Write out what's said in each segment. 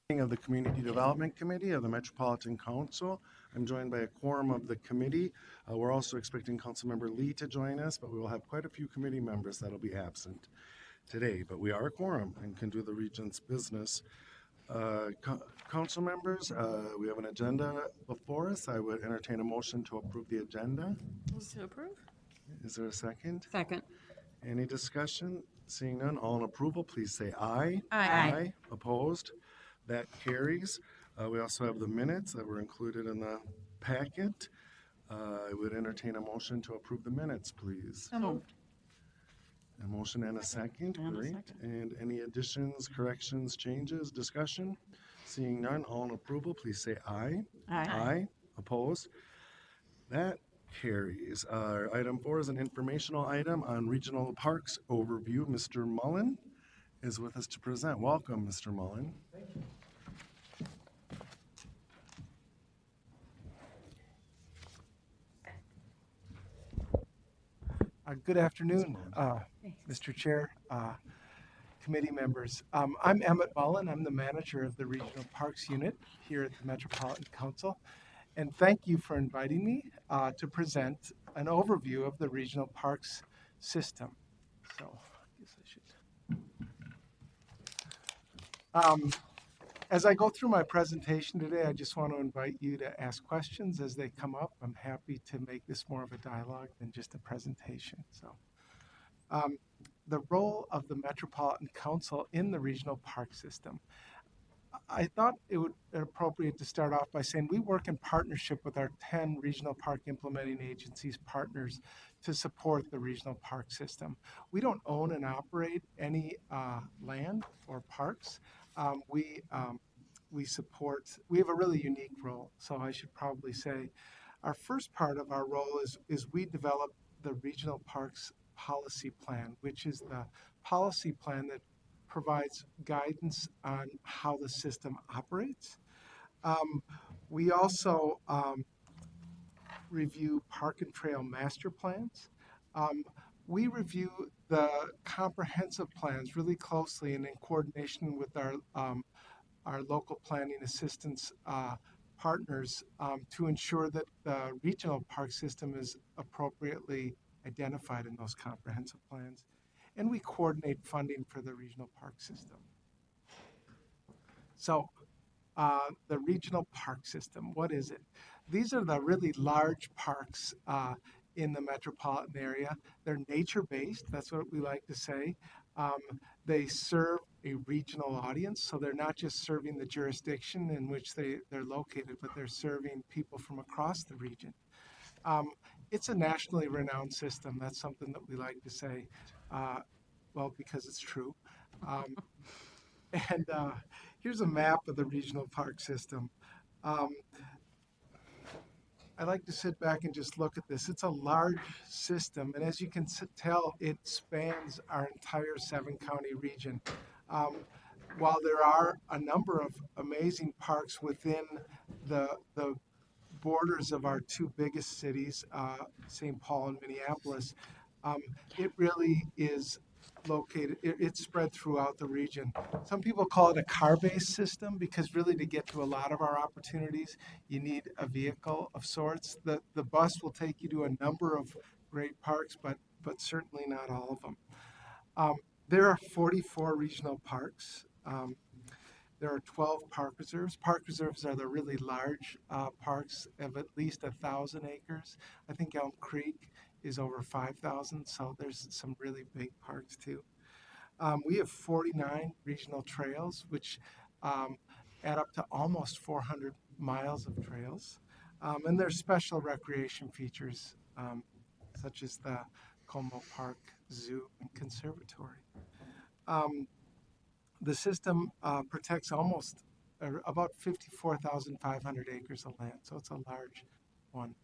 Of the Community Development Committee of the Metropolitan Council. I'm joined by a quorum of the committee. We're also expecting Councilmember Lee to join us, but we will have quite a few committee members that'll be absent today. But we are a quorum and can do the region's business. Council members, we have an agenda before us. I would entertain a motion to approve the agenda. Move to approve. Is there a second? Second. Any discussion? Seeing none, all in approval, please say aye. Aye. Opposed? That carries. We also have the minutes that were included in the packet. I would entertain a motion to approve the minutes, please. So moved. A motion and a second. And a Great. second. And any additions, corrections, changes, discussion? Seeing none, all in approval, please say aye. Aye. Opposed? That carries. Item 4 is an informational item on regional parks overview. Mr. Mullen is with us to present. Welcome, Mr. Mullen. Thank you. Good afternoon, Mr. Chair, committee members. I'm Emmett Mullen. I'm the manager of the Regional Parks Unit here at the Metropolitan Council. And thank you for inviting me to present an overview of the Regional Parks system. So I guess I should. As I go through my presentation today, I just want to invite you to ask questions as they come up. I'm happy to make this more of a dialogue than just a presentation. So, the role of the Metropolitan Council in the regional park system. I thought it would be appropriate to start off by saying we work in partnership with our 10 regional park implementing agencies partners to support the regional park system. We don't own and operate any land or parks. We have a really unique role. So I should probably say our first part of our role is we develop the regional parks policy plan, which is the policy plan that provides guidance on how the system operates. We also review park and trail master plans. We review the comprehensive plans really closely and in coordination with our local planning assistance partners to ensure that the regional park system is appropriately identified in those comprehensive plans. And we coordinate funding for the regional park system. So the regional park system, what is it? These are the really large parks in the metropolitan area. They're nature-based, that's what we like to say. They serve a regional audience, so they're not just serving the jurisdiction in which they're located, but they're serving people from across the region. It's a nationally renowned system. That's something that we like to say, well, because it's true. And here's a map of the regional park system. I like to sit back and just look at this. It's a large system, and as you can tell, it spans our entire 7-county region. While there are a number of amazing parks within the borders of our two biggest cities, St. Paul and Minneapolis, it really is located, it's spread throughout the region. Some people call it a car-based system because really to get to a lot of our opportunities, you need a vehicle of sorts. The bus will take you to a number of great parks, but certainly not all of them. There are 44 regional parks. There are 12 park reserves. Park reserves are the really large parks of at least 1,000 acres. I think Elm Creek is over 5,000, so there's some really big parks too. We have 49 regional trails, which add up to almost 400 miles of trails. And there's special recreation features, such as the Como Park Zoo and Conservatory. The system protects about 54,500 acres of land, so it's a large one.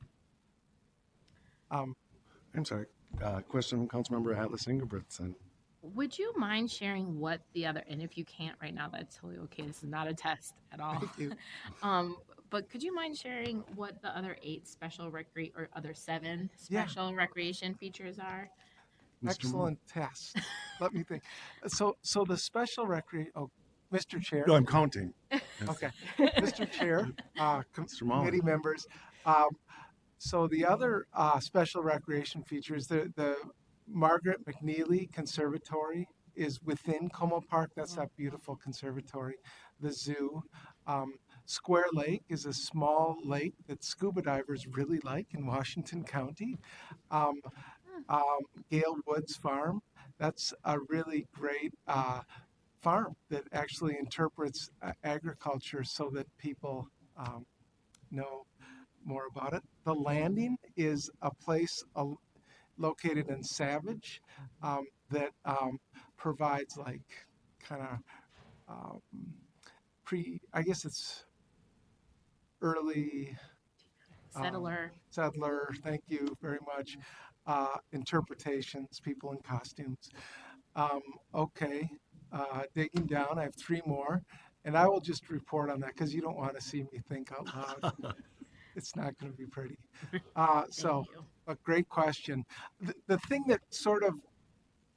I'm sorry. Question from Councilmember Atlas Ingebrigtsen. Would you mind sharing what the other, and if you can't right now, that's totally okay. This is not a test at all. Thank you. But could you mind sharing what the other 8 special or other 7 special recreation features are? Excellent test. Let me think. So the special recreation. Oh, Mr. Chair. No, I'm counting. Okay. Mr. Chair, Mr. Mullen. committee members, um, so the other special recreation feature is the Margaret McNeely Conservatory is within Como Park. That's that beautiful conservatory. The zoo. Um, Square Lake is a small lake that scuba divers really like in Washington County. Um, Gale Woods Farm. That's a really great farm that actually interprets agriculture so that people know more about it. The Landing is a place located in Savage that provides like kind of um, I guess it's early Settler. settler, thank you very much, interpretations, people in costumes. Um, okay, digging down, I have three more, and I will just report on that because you don't want to see me think out loud. It's not going to be pretty. Thank So, you. a great question. The thing that sort of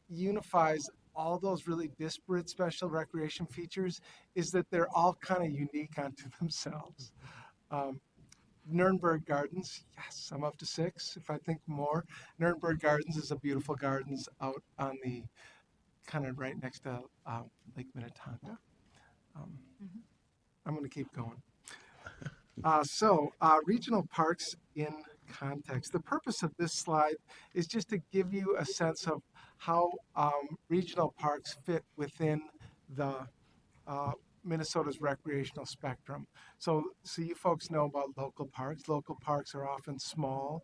unifies all those really disparate special recreation features is that they're all kind of unique unto themselves. Um, Nuremberg Gardens, yes, I'm up to six if I think more. Nuremberg Gardens is a beautiful gardens out on the kind of right next to Lake Minnetonka. Um, Mhm. I'm going to keep going. Regional parks in context. The purpose of this slide is just to give you a sense of how regional parks fit within the uh, Minnesota's recreational spectrum. So you folks know about local parks. Local parks are often small.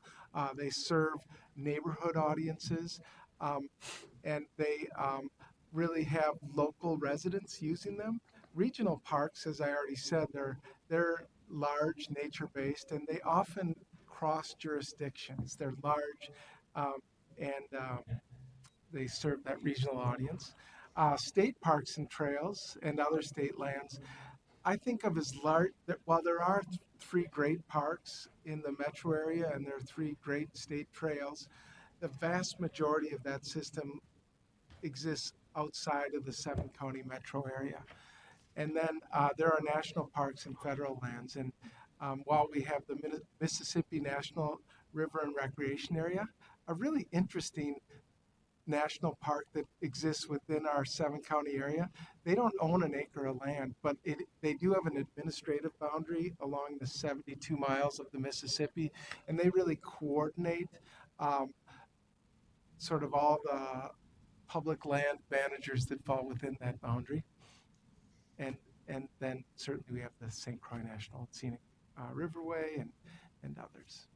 They serve neighborhood audiences, um, and they really have local residents using them. Regional parks, as I already said, they're large, nature-based, and they often cross jurisdictions. They're large, and they serve that regional audience. State parks and trails and other state lands, I think of as large. While there are three great parks in the metro area and there are three great state trails, the vast majority of that system exists outside of the seven county metro area. And then there are national parks and federal lands. And while we have the Mississippi National River and Recreation Area, a really interesting national park that exists within our seven county area, they don't own an acre of land, but they do have an administrative boundary along the 72 miles of the Mississippi, and they really coordinate um, sort of all the public land managers that fall within that boundary. And and then certainly we have the St. Croix National Scenic Riverway and others.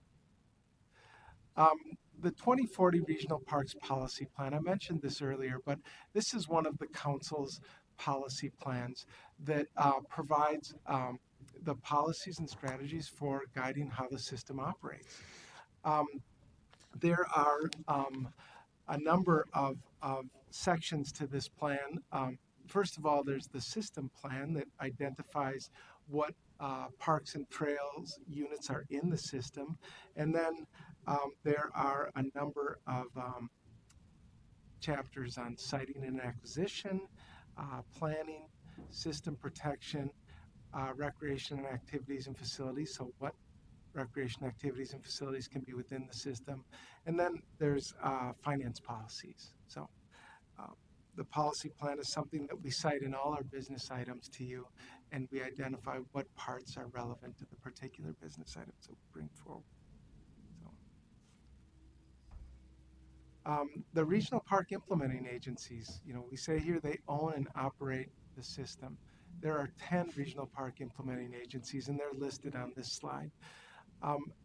Um, the 2040 Regional Parks Policy Plan, I mentioned this earlier, but this is one of the council's policy plans that provides the policies and strategies for guiding how the system operates. Um, there are a number of sections to this plan. First of all, there's the system plan that identifies what parks and trails units are in the system. And then there are a number of chapters on siting and acquisition, planning, system protection, recreation and activities and facilities. So, what recreation activities and facilities can be within the system. And then there's finance policies. So uh, the policy plan is something that we cite in all our business items to you, and we identify what parts are relevant to the particular business items that we bring forward. The regional park implementing agencies, we say here they own and operate the system. There are 10 regional park implementing agencies, and they're listed on this slide.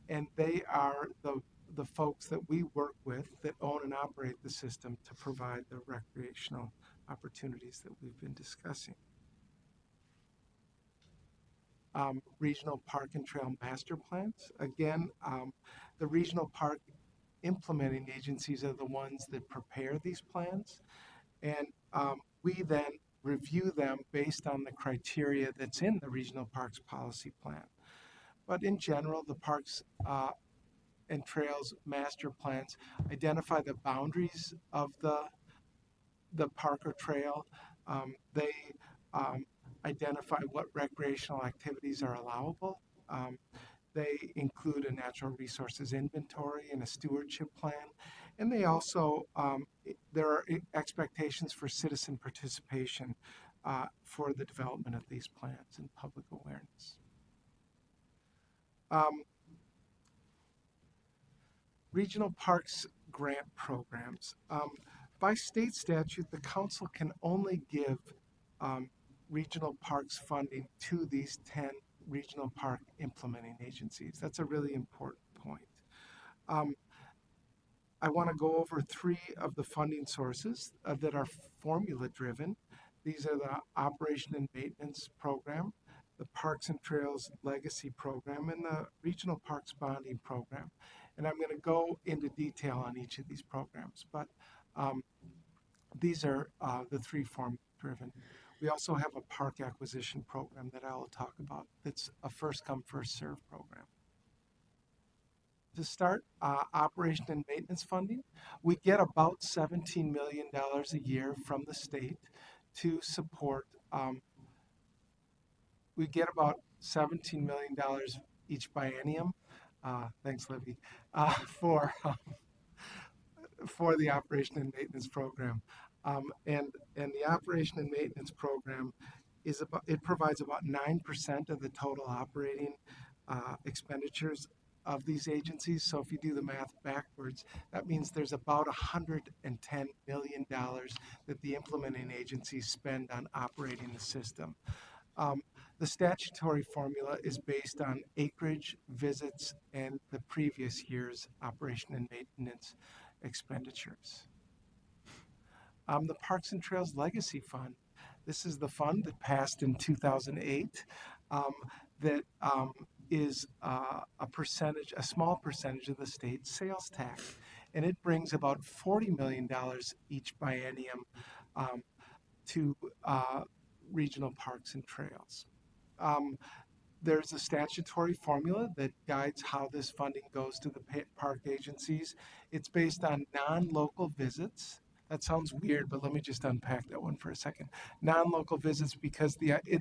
And they are the folks that we work with that own and operate the system to provide the recreational opportunities that we've been discussing. Regional park and trail master plans. Again, the regional park implementing agencies are the ones that prepare these plans, and we then review them based on the criteria that's in the regional parks policy plan. But in general, the parks and trails master plans identify the boundaries of the park or trail. They identify what recreational activities are allowable. Um, they include a natural resources inventory and a stewardship plan. And they also, there are expectations for citizen participation for the development of these plans and public awareness. Um, Regional parks grant programs. By state statute, the council can only give um, regional parks funding to these 10 regional park implementing agencies. That's a really important point. Um, I want to go over 3 of the funding sources that are formula driven. These are the Operation and Maintenance Program, the Parks and Trails Legacy Program, and the Regional Parks Bonding Program. And I'm going to go into detail on each of these programs, but um, these are the 3 formula driven. We also have a park acquisition program that I will talk about. It's a first come, first serve program. To start, operation and maintenance funding, we get about $17 million a year from the state to support. We get about $17 million each biennium. Thanks, Libby, for the operation and maintenance program. And the operation and maintenance program it provides about 9% of the total operating expenditures of these agencies. So if you do the math backwards, that means there's about $110 million that the implementing agencies spend on operating the system. The statutory formula is based on acreage, visits, and the previous year's operation and maintenance expenditures. The Parks and Trails Legacy Fund. This is the fund that passed in 2008 that is a small percentage of the state's sales tax. And it brings about $40 million each biennium to regional parks and trails. There's a statutory formula that guides how this funding goes to the park agencies. It's based on non-local visits. That sounds weird, but let me just unpack that one for a second. Non-local visits, because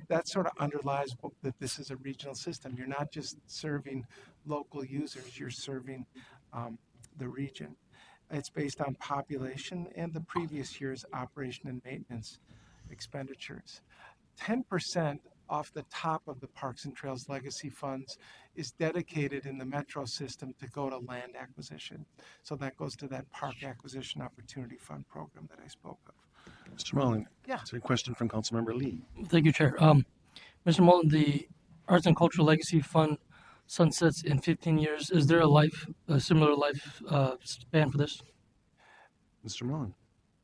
that sort of underlies that this is a regional system. You're not just serving local users, you're serving the region. It's based on population and the previous year's operation and maintenance expenditures. 10% off the top of the Parks and Trails Legacy funds is dedicated in the Metro system to go to land acquisition. So that goes to that Park Acquisition Opportunity Fund program that I spoke of. Mr. Mullen. Yeah. Is there a question from Councilmember Lee? Thank you, Chair. Mr. Mullen, the Arts and Cultural Legacy Fund sunsets in 15 years. Is there a similar life span for this? Mr. Mullen.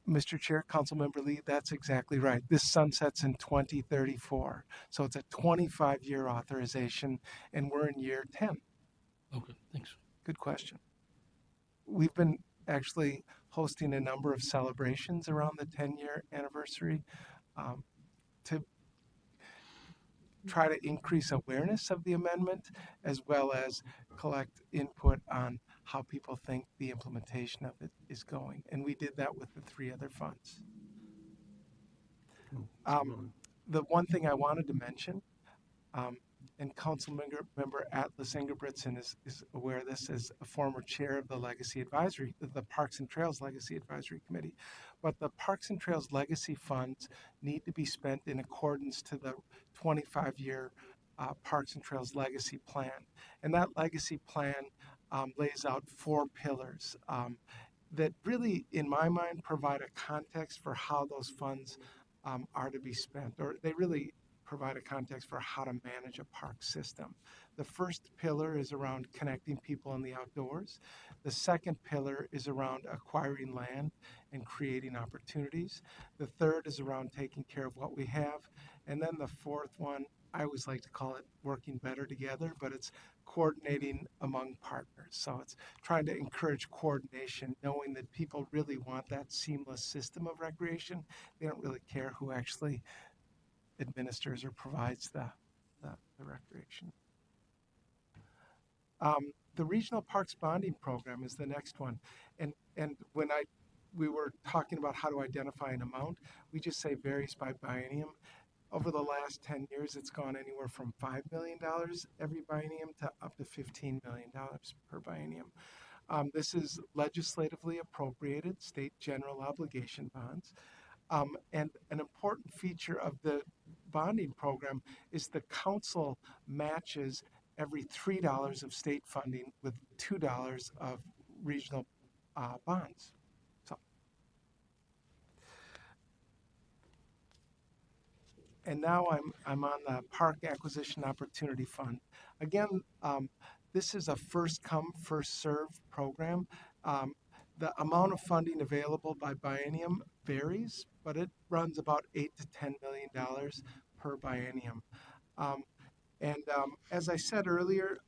Mr. Chair, Councilmember Lee, that's exactly right. This sunsets in 2034. So it's a 25-year authorization, and we're in year 10. Okay, thanks. Good question. We've been actually hosting a number of celebrations around the 10-year anniversary to try to increase awareness of the amendment, as well as collect input on how people think the implementation of it is going. And we did that with the 3 other funds. The one thing I wanted to mention, and Councilmember Atlas Ingebrigtsen is aware of this as a former chair of the the Parks and Trails Legacy Advisory Committee. But the Parks and Trails Legacy funds need to be spent in accordance to the 25-year Parks and Trails Legacy Plan. And that legacy plan lays out 4 pillars that really, in my mind, provide a context for how those funds are to be spent, or they really provide a context for how to manage a park system. The first pillar is around connecting people in the outdoors. The second pillar is around acquiring land and creating opportunities. The third is around taking care of what we have. And then the fourth one, I always like to call it working better together, but it's coordinating among partners. So it's trying to encourage coordination, knowing that people really want that seamless system of recreation. They don't really care who actually administers or provides the recreation. The Regional Parks Bonding Program is the next one. And when we were talking about how to identify an amount, we just say varies by biennium. over the last 10 years, it's gone anywhere from $5 million every biennium to up to $15 million per biennium. This is legislatively appropriated state general obligation bonds. And an important feature of the bonding program is the council matches every $3 of state funding with $2 of regional bonds. So, and now I'm on the Park Acquisition Opportunity Fund. Again, this is a first come, first served program. The amount of funding available by biennium varies, but it runs about $8 to $10 million per biennium. As I said earlier,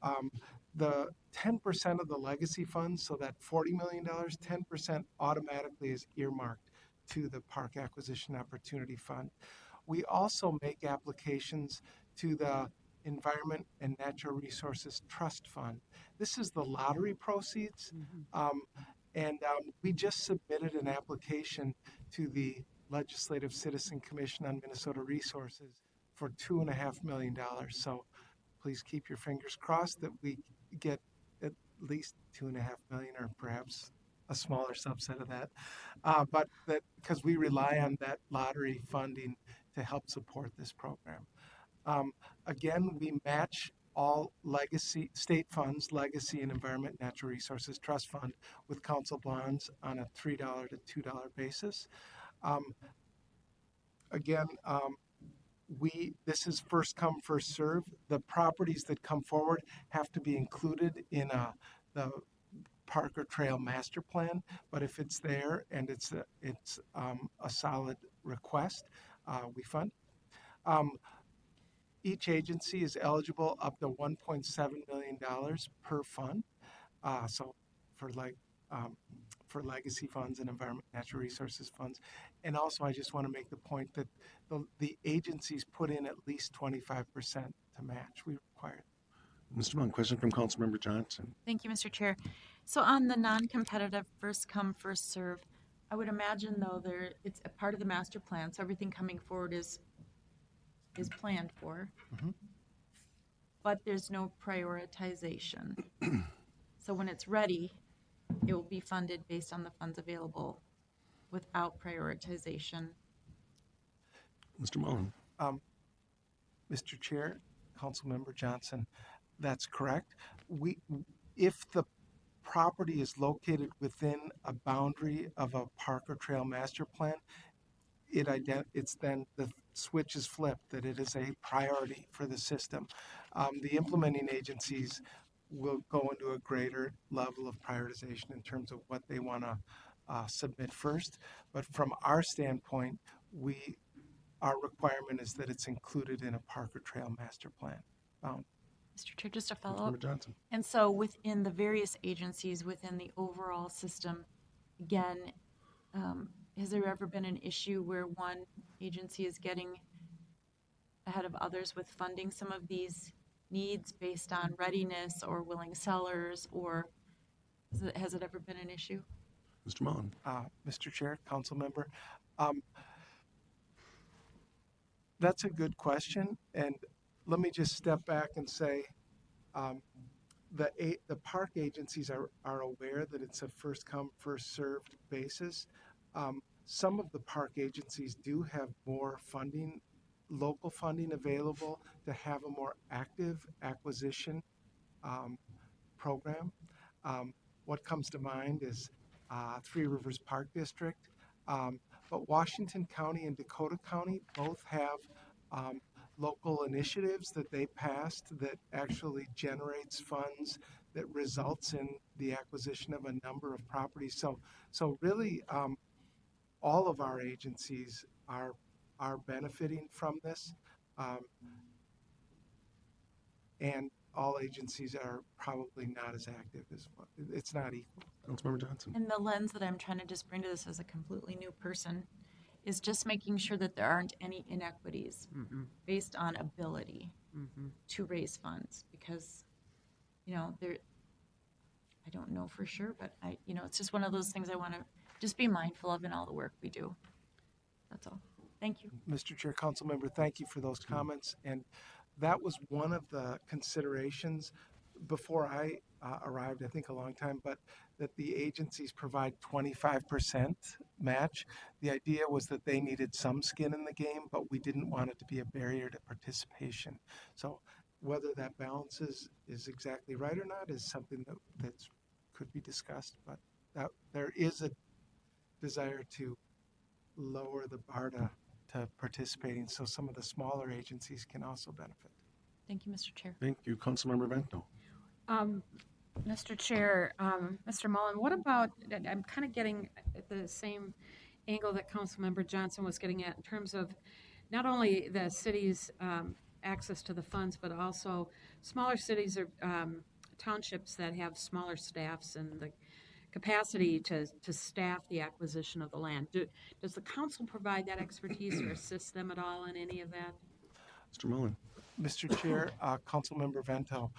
the 10% of the legacy funds, so that $40 million, 10% automatically is earmarked to the Park Acquisition Opportunity Fund. We also make applications to the Environment and Natural Resources Trust Fund. This is the lottery proceeds. We just submitted an application to the Legislative Citizen Commission on Minnesota Resources for $2.5 million. So please keep your fingers crossed that we get at least $2.5 million, or perhaps a smaller subset of that. But that because we rely on that lottery funding to help support this program. Again, we match all legacy state funds, legacy and environment natural resources trust fund with council bonds on a $3 to $2 basis. This is first come, first serve. The properties that come forward have to be included in the Parker Trail Master Plan, but if it's there and it's a solid request, we fund. Each agency is eligible up to $1.7 million per fund. So for legacy funds and environment natural resources funds. And also I just want to make the point that the agencies put in at least 25% to match. We require it. Mr. Mullen, question from Councilmember Johnson. Thank you, Mr. Chair. So on the non-competitive first come, first serve, I would imagine though it's a part of the master plan, so everything coming forward is planned for, but there's no prioritization. So when it's ready, it will be funded based on the funds available without prioritization. Mr. Mullen. Mr. Chair, Councilmember Johnson, that's correct. If the property is located within a boundary of a park or trail master plan, it's then the switch is flipped, that it is a priority for the system. The implementing agencies will go into a greater level of prioritization in terms of what they want to submit first. But from our standpoint, our requirement is that it's included in a park or trail master plan. Mr. Chair, just a follow-up. Councilmember Johnson. And so within the various agencies within the overall system, again, has there ever been an issue where one agency is getting ahead of others with funding some of these needs based on readiness or willing sellers, or has it ever been an issue? Mr. Mullen. Mr. Chair, Council Member, that's a good question, and let me just step back and say the park agencies are aware that it's a first come, first served basis. Some of the park agencies do have more funding, local funding available to have a more active acquisition program. What comes to mind is Three Rivers Park District, but Washington County and Dakota County both have local initiatives that they passed that actually generates funds that results in the acquisition of a number of properties. So really, all of our agencies are benefiting from this, and all agencies are probably not as active as well. It's not equal. Councilmember Johnson. And the lens that I'm trying to just bring to this as a completely new person is just making sure that there aren't any inequities based on ability to raise funds, because, I don't know for sure, but it's just one of those things I want to just be mindful of in all the work we do. That's all. Thank you. Mr. Chair, Council Member, thank you for those comments. And that was one of the considerations before I arrived, I think a long time, but that the agencies provide 25% match. The idea was that they needed some skin in the game, but we didn't want it to be a barrier to participation. So whether that balance is exactly right or not is something that could be discussed, but that there is a desire to lower the bar to participating so some of the smaller agencies can also benefit. Thank you, Mr. Chair. Thank you, Councilmember Vento. Um, Mr. Chair, Mr. Mullen, what about, I'm kind of getting at the same angle that Councilmember Johnson was getting at in terms of not only the city's access to the funds, but also smaller cities or townships that have smaller staffs and the capacity to staff the acquisition of the land. Does the council provide that expertise or assist them at all in any of that? Mr. Mullen. Mr. Chair, Councilmember Vento,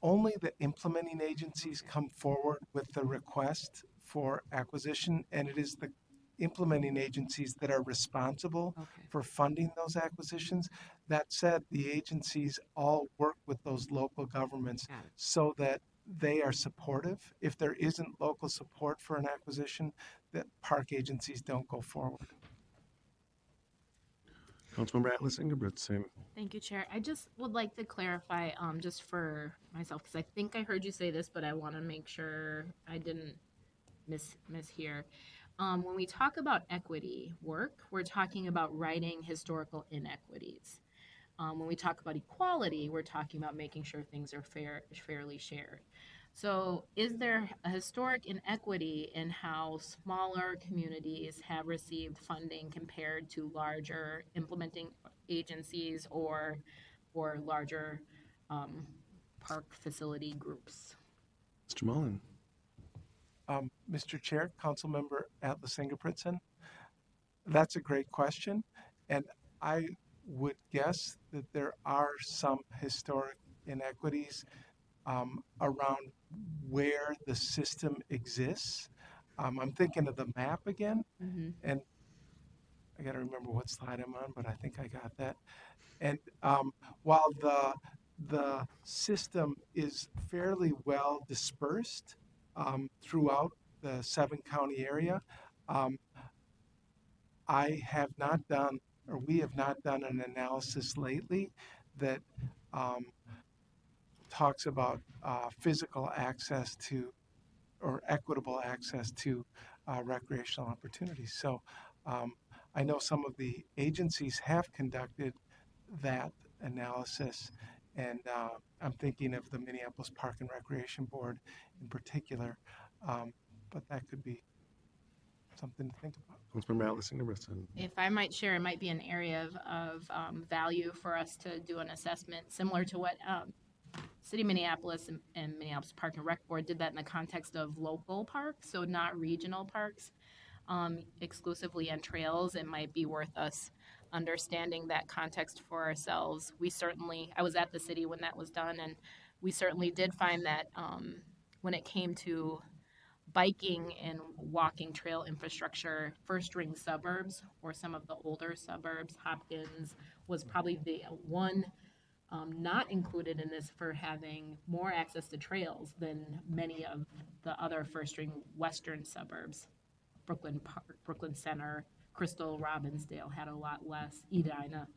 only the implementing agencies come forward with the request for acquisition, and it is the implementing agencies that are responsible Okay. for funding those acquisitions. That said, the agencies all work with those local governments Got it. so that they are supportive. If there isn't local support for an acquisition, the park agencies don't go forward. Councilmember Atlas Ingebrigtsen. Thank you, Chair. I just would like to clarify, just for myself, because I think I heard you say this, but I want to make sure I didn't mishear. When we talk about equity work, we're talking about righting historical inequities. When we talk about equality, we're talking about making sure things are fairly shared. So is there a historic inequity in how smaller communities have received funding compared to larger implementing agencies or larger park facility groups? Mr. Mullen. Mr. Chair, Councilmember Atlas Ingebrigtsen, that's a great question. And I would guess that there are some historic inequities around where the system exists. I'm thinking of the map again, Mm-hmm. and I got to remember what slide I'm on, but I think I got that. And while the system is fairly well dispersed throughout the 7-county area, I have not done, or we have not done an analysis lately that talks about physical access to or equitable access to recreational opportunities. So I know some of the agencies have conducted that analysis, and I'm thinking of the Minneapolis Park and Recreation Board in particular, but that could be something to think about. Councilmember Atlas Ingebrigtsen. If I might share, it might be an area of value for us to do an assessment similar to what City of Minneapolis and Minneapolis Park and Rec Board did that in the context of local parks, so not regional parks, exclusively and trails. It might be worth us understanding that context for ourselves. I was at the city when that was done, and we certainly did find that when it came to biking and walking trail infrastructure, first-ring suburbs or some of the older suburbs, Hopkins was probably the one not included in this for having more access to trails than many of the other first-ring western suburbs. Brooklyn Park, Brooklyn Center, Crystal, Robbinsdale had a lot less. Edina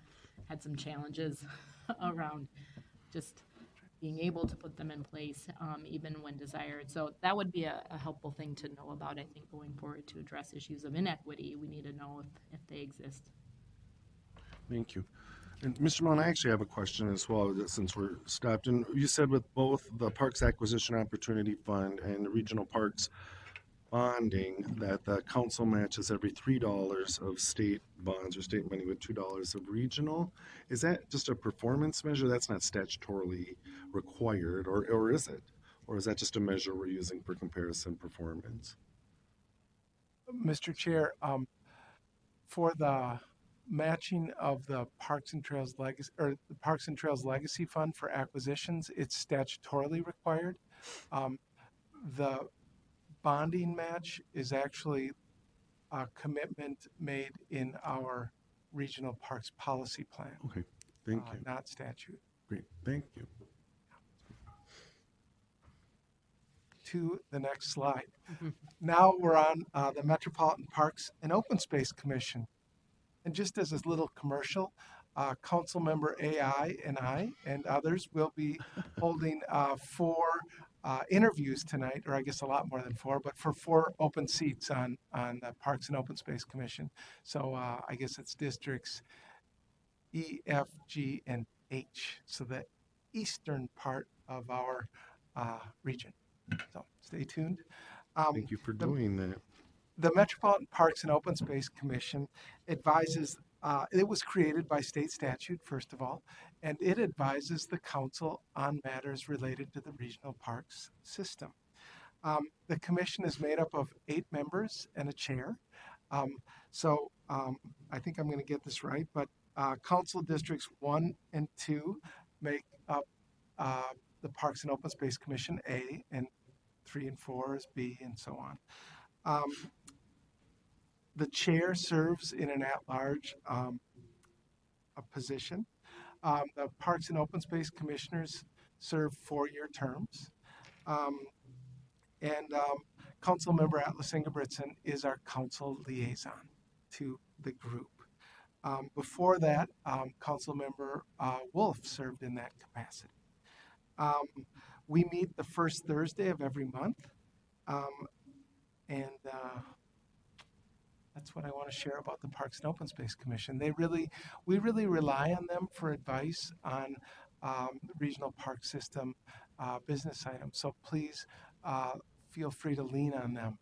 had some challenges around just being able to put them in place, even when desired. So that would be a helpful thing to know about, I think, going forward to address issues of inequity. We need to know if they exist. Thank you. And Mr. Mullen, I actually have a question as well, since we're stopped. And you said with both the Parks Acquisition Opportunity Fund and the Regional Parks bonding that the council matches every $3 of state bonds or state money with $2 of regional. Is that just a performance measure? That's not statutorily required, or is it? Or is that just a measure we're using for comparison performance? Mr. Chair, for the matching of the Parks and Trails Legacy or the Parks and Trails Legacy Fund for acquisitions, it's statutorily required. The bonding match is actually commitment made in our regional parks policy plan, Okay, thank you. not statute. Great, thank you. To the next slide. Now we're on the Metropolitan Parks and Open Space Commission. And just as a little commercial, Council Member AI and I and others will be holding 4 interviews tonight, or I guess a lot more than 4, but for 4 open seats on the Parks and Open Space Commission. So I guess it's districts E, F, G, and H. So the eastern part of our region. So stay tuned. Thank you for doing that. The Metropolitan Parks and Open Space Commission advises, it was created by state statute, first of all, and it advises the council on matters related to the regional parks system. The commission is made up of 8 members and a chair. So I think I'm going to get this right, but council districts 1 and 2 make up the Parks and Open Space Commission A, and 3 and 4 is B, and so on. The chair serves in an at-large position. The Parks and Open Space Commissioners serve 4-year terms. And Council Member Atlas Ingebrigtsen is our council liaison to the group. Before that, Council Member Wolf served in that capacity. We meet the first Thursday of every month, and that's what I want to share about the Parks and Open Space Commission. We really rely on them for advice on the regional park system business items. So please feel free to lean on them.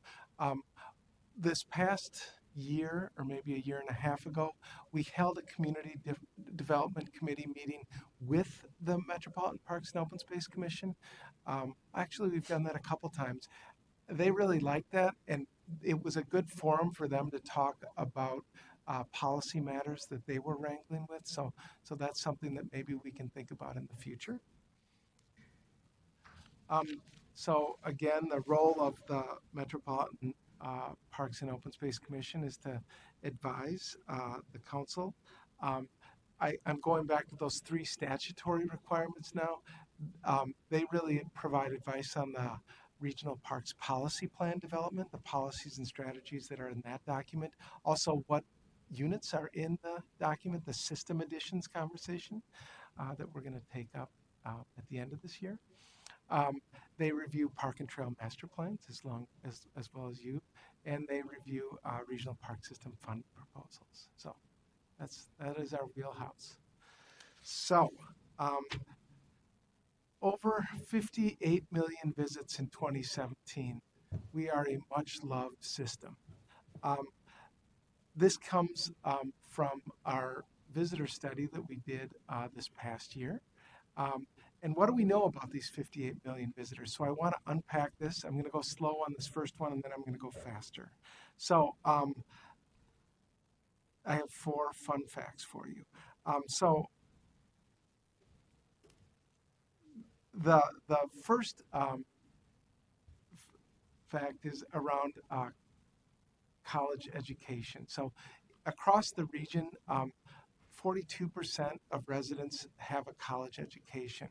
This past year, or maybe a year and a half ago, we held a community development committee meeting with the Metropolitan Parks and Open Space Commission. Actually, we've done that a couple times. They really liked that, and it was a good forum for them to talk about policy matters that they were wrangling with. So that's something that maybe we can think about in the future. So again, the role of the Metropolitan Parks and Open Space Commission is to advise the council. I'm going back to those 3 statutory requirements now. They really provide advice on the regional parks policy plan development, the policies and strategies that are in that document. Also, what units are in the document, the system additions conversation that we're going to take up at the end of this year. They review park and trail master plans as well as you, and they review regional park system fund proposals. So that is our wheelhouse. So over 58 million visits in 2017. We are a much loved system. This comes from our visitor study that we did this past year. And what do we know about these 58 million visitors? So I want to unpack this. I'm going to go slow on this first one, and then I'm going to go faster. So I have 4 fun facts for you. So the first fact is around college education. So across the region, 42% of residents have a college education.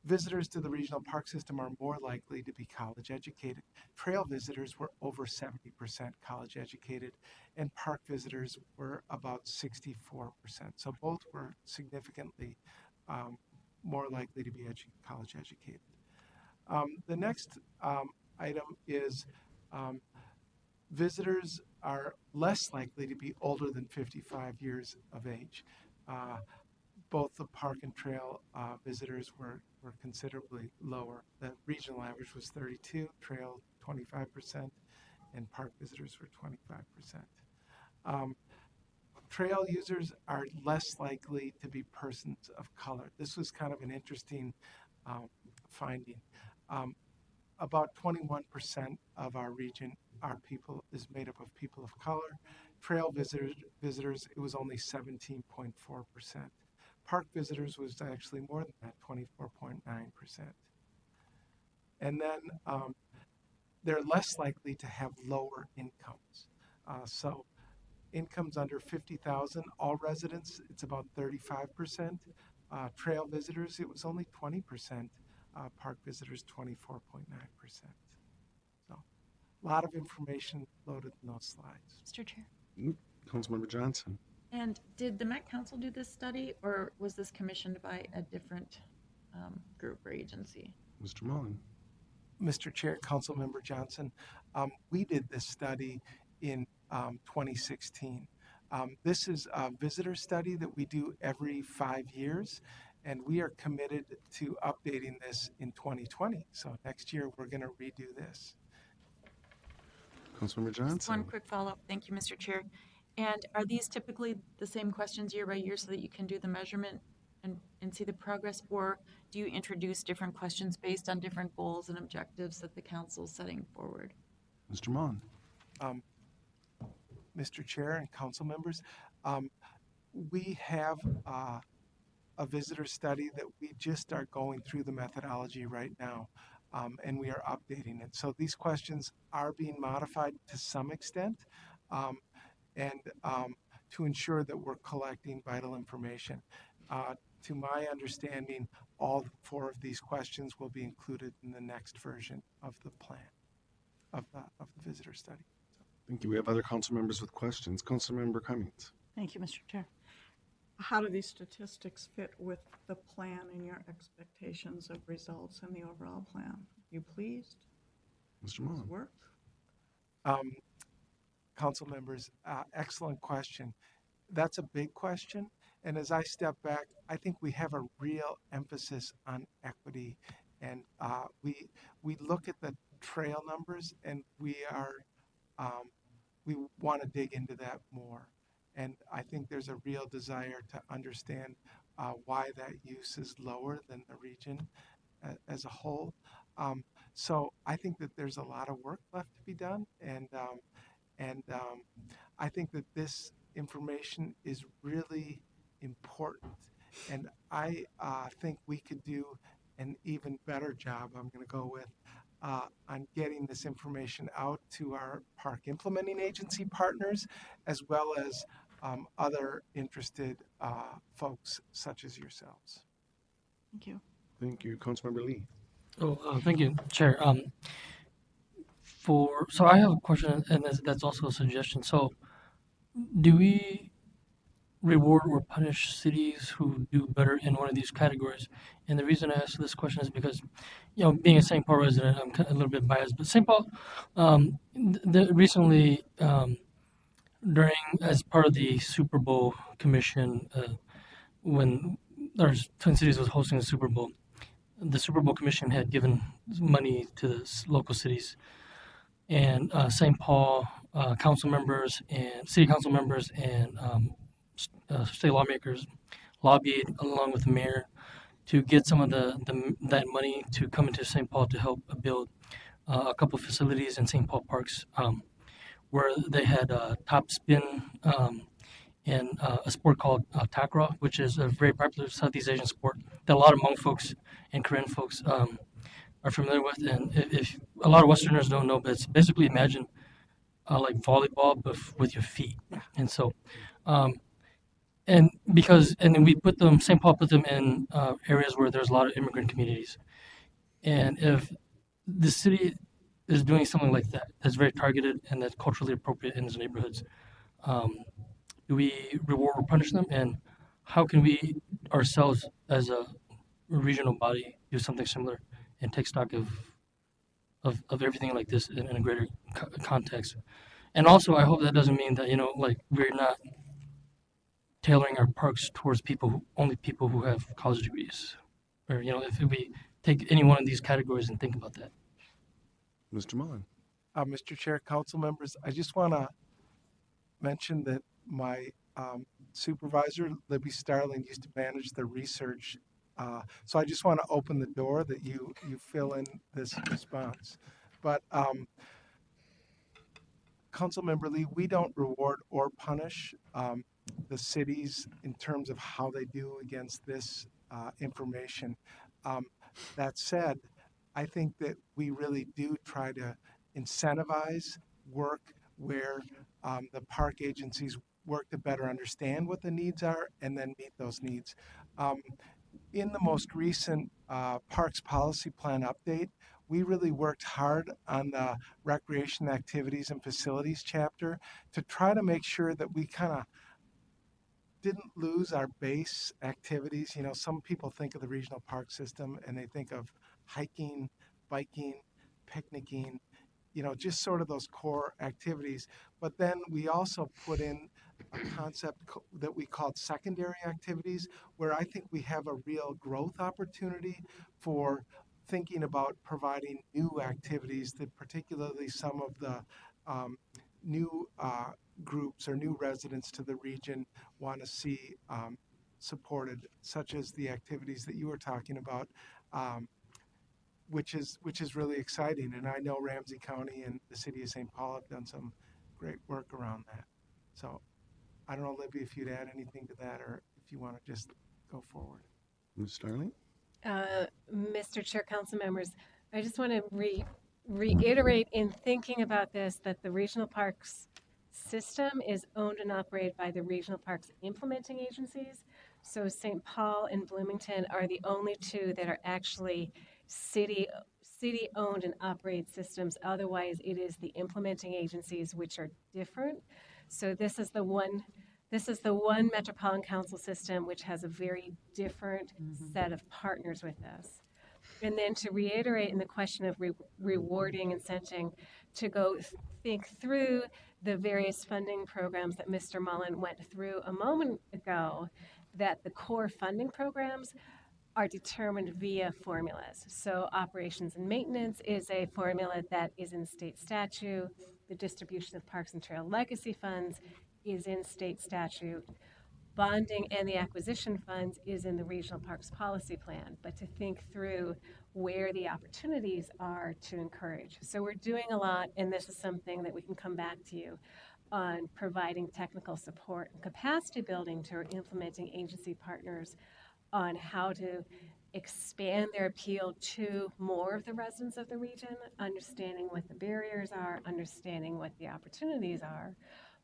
Visitors to the regional park system are more likely to be college educated. Trail visitors were over 70% college educated, and park visitors were about 64%. So both were significantly more likely to be college educated. The next item is visitors are less likely to be older than 55 years of age. Both the park and trail visitors were considerably lower. The regional average was 32, trail 25%, and park visitors were 25%. Trail users are less likely to be persons of color. This was kind of an interesting finding. About 21% of our region is made up of people of color. Trail visitors, it was only 17.4%. Park visitors was actually more than that, 24.9%. And then they're less likely to have lower incomes. So incomes under 50,000, all residents, it's about 35%. Trail visitors, it was only 20%. Park visitors, 24.9%. So a lot of information loaded in those slides. Mr. Chair. Councilmember Johnson. And did the Met Council do this study, or was this commissioned by a different group or agency? Mr. Mullen. Mr. Chair, Councilmember Johnson, we did this study in 2016. This is a visitor study that we do every 5 years, and we are committed to updating this in 2020. So next year, we're going to redo this. Councilmember Johnson. Just one quick follow-up. Thank you, Mr. Chair. And are these typically the same questions year by year so that you can do the measurement and see the progress? Or do you introduce different questions based on different goals and objectives that the council is setting forward? Mr. Mullen. Mr. Chair and council members, we have a visitor study that we just are going through the methodology right now, and we are updating it. So these questions are being modified to some extent, and to ensure that we're collecting vital information. To my understanding, all 4 of these questions will be included in the next version of the plan of the visitor study. Thank you. We have other council members with questions. Councilmember Cummings. Thank you, Mr. Chair. How do these statistics fit with the plan and your expectations of results in the overall plan? You pleased? Mr. Does Mullen. it work? Council members, excellent question. That's a big question. And as I step back, I think we have a real emphasis on equity. And we look at the trail numbers, and we want to dig into that more. And I think there's a real desire to understand why that use is lower than the region as a whole. So I think that there's a lot of work left to be done, and I think that this information is really important, and I think we could do an even better job, I'm going to go with, on getting this information out to our park implementing agency partners, as well as other interested folks such as yourselves. Thank you. Thank you. Councilmember Lee. Thank you, Chair. So I have a question, and that's also a suggestion. So, do we reward or punish cities who do better in one of these categories? And the reason I ask this question is because, being a St. Paul resident, I'm a little bit biased. But St. Paul, recently, as part of the Super Bowl commission, when our Twin Cities was hosting the Super Bowl, the Super Bowl commission had given money to the local cities, and St. Paul council members and city council members and state lawmakers lobbied along with the mayor to get some of that money to come into St. Paul to help build a couple of facilities in St. Paul parks, where they had top spin and a sport called takraw, which is a very popular Southeast Asian sport that a lot of Hmong folks and Korean folks are familiar with. And if a lot of Westerners don't know, but it's basically imagine like volleyball but with your feet. And so, and then we put them, St. Paul put them in areas where there's a lot of immigrant communities. And if the city is doing something like that, that's very targeted and that's culturally appropriate in its neighborhoods, do we reward or punish them? And how can we ourselves as a regional body do something similar and take stock of everything like this in a greater context? And also, I hope that doesn't mean that, we're not tailoring our parks towards only people who have college degrees. Or, if we take any one of these categories and think about that. Mr. Mullen. Mr. Chair, council members, I just want to mention that my supervisor, Libby Starling, used to manage the research. So I just want to open the door that you fill in this response. But Councilmember Lee, we don't reward or punish the cities in terms of how they do against this information. That said, I think that we really do try to incentivize work where the park agencies work to better understand what the needs are and then meet those needs. In the most recent Parks Policy Plan update, we really worked hard on the recreation activities and facilities chapter to try to make sure that we kind of didn't lose our base activities. You know, some people think of the regional park system and they think of hiking, biking, picnicking, you know, just sort of those core activities. But then we also put in a concept that we called secondary activities, where I think we have a real growth opportunity for thinking about providing new activities that particularly some of the new groups or new residents to the region want to see supported, such as the activities that you were talking about, which is really exciting. And I know Ramsey County and the city of St. Paul have done some great work around that. So I don't know, Libby, if you'd add anything to that or if you want to just go forward. Ms. Starling? Mr. Chair, council members, I just want to reiterate in thinking about this that the regional parks system is owned and operated by the regional parks implementing agencies. So St. Paul and Bloomington are the only two that are actually city owned and operated systems. Otherwise, it is the implementing agencies which are different. So this is the one Metropolitan Council system which has a very different set of partners with us. And then to reiterate in the question of rewarding, incenting, to go think through the various funding programs that Mr. Mullen went through a moment ago, that the core funding programs are determined via formulas. So operations and maintenance is a formula that is in state statute. The distribution of parks and trail legacy funds is in state statute. Bonding and the acquisition funds is in the regional parks policy plan, but to think through where the opportunities are to encourage. So we're doing a lot, and this is something that we can come back to you on, providing technical support and capacity building to our implementing agency partners on how to expand their appeal to more of the residents of the region, understanding what the barriers are, understanding what the opportunities are.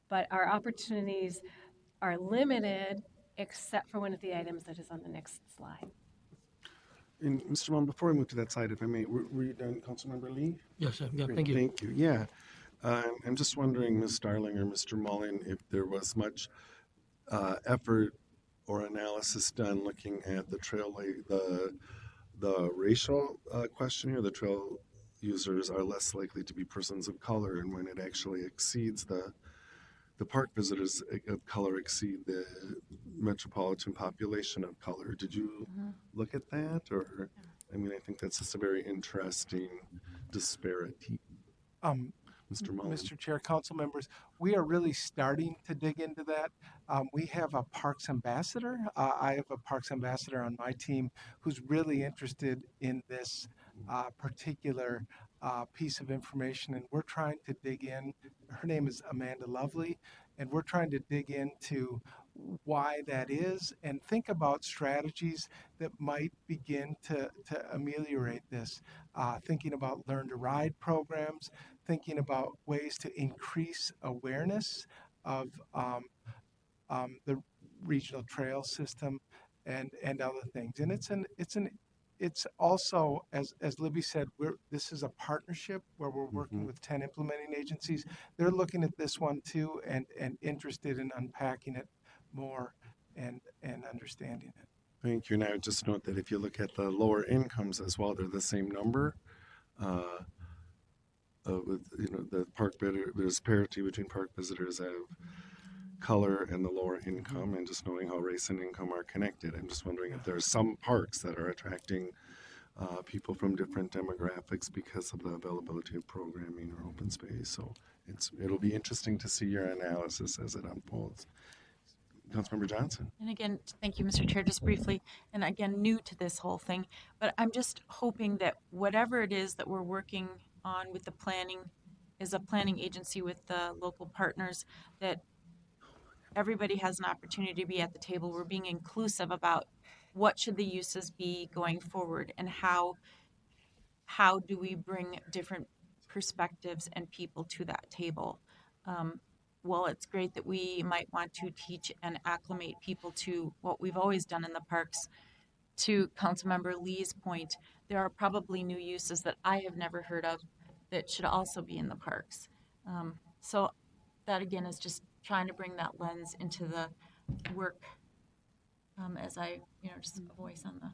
But our opportunities are limited except for one of the items that is on the next slide. And Mr. Mullen, before we move to that side, if I may, were you done, Councilmember Lee? Yes, sir. Yeah, Great, thank you. Thank you. Yeah. I'm just wondering, Ms. Starling or Mr. Mullen, if there was much effort or analysis done looking at the the racial question here. The trail users are less likely to be persons of color, and when it actually exceeds the park visitors of color exceed the metropolitan population of color. Did you look at that? Or, I mean, I think that's just a very interesting disparity. Mr. Mullen. Mr. Chair, council members, we are really starting to dig into that. We have a parks ambassador. I have a parks ambassador on my team who's really interested in this particular piece of information, and we're trying to dig in. Her name is Amanda Lovely, and we're trying to dig into why that is and think about strategies that might begin to ameliorate this. Thinking about learn to ride programs, thinking about ways to increase awareness of the regional trail system and other things. And it's also, as Libby said, this is a partnership where we're working with 10 implementing agencies. They're looking at this one too and interested in unpacking it more and understanding it. Thank you. And I would just note that if you look at the lower incomes as well, they're the same number. With the there's parity between park visitors of color and the lower income, and just knowing how race and income are connected. I'm just wondering if there are some parks that are attracting people from different demographics because of the availability of programming or open space. So it'll be interesting to see your analysis as it unfolds. Councilmember Johnson. And again, thank you, Mr. Chair, just briefly, and again, new to this whole thing, but I'm just hoping that whatever it is that we're working on with the planning, as a planning agency with the local partners, that everybody has an opportunity to be at the table. We're being inclusive about what should the uses be going forward, and how do we bring different perspectives and people to that table. Well, it's great that we might want to teach and acclimate people to what we've always done in the parks. To Councilmember Lee's point, there are probably new uses that I have never heard of that should also be in the parks. So that again is just trying to bring that lens into the work as I, just a voice on the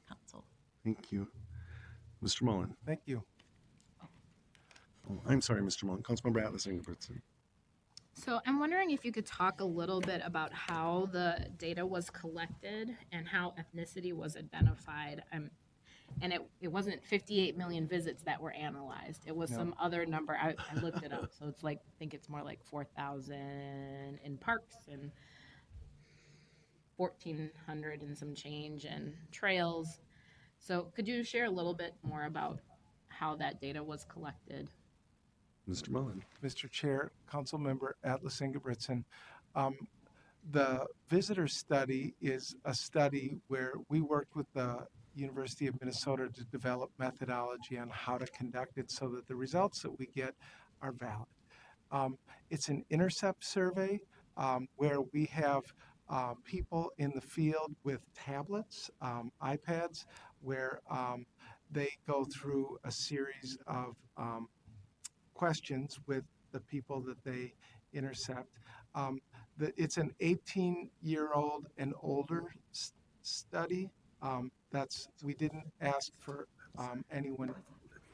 council. Thank you. Mr. Mullen. Thank you. Oh, I'm sorry, Mr. Mullen. Councilmember Atlas Ingebrigtsen. So I'm wondering if you could talk a little bit about how the data was collected and how ethnicity was identified. And it wasn't 58 million visits that were analyzed. It was some other number. I looked it up. So it's like, I think it's more like 4,000 in parks and 1,400 and some change in trails. So could you share a little bit more about how that data was collected? Mr. Mullen. Mr. Chair, Councilmember Atlas Ingebrigtsen. The visitor study is a study where we worked with the University of Minnesota to develop methodology on how to conduct it so that the results that we get are valid. It's an intercept survey where we have people in the field with tablets, iPads, where they go through a series of questions with the people that they intercept. It's an 18-year-old and older study. We didn't ask for anyone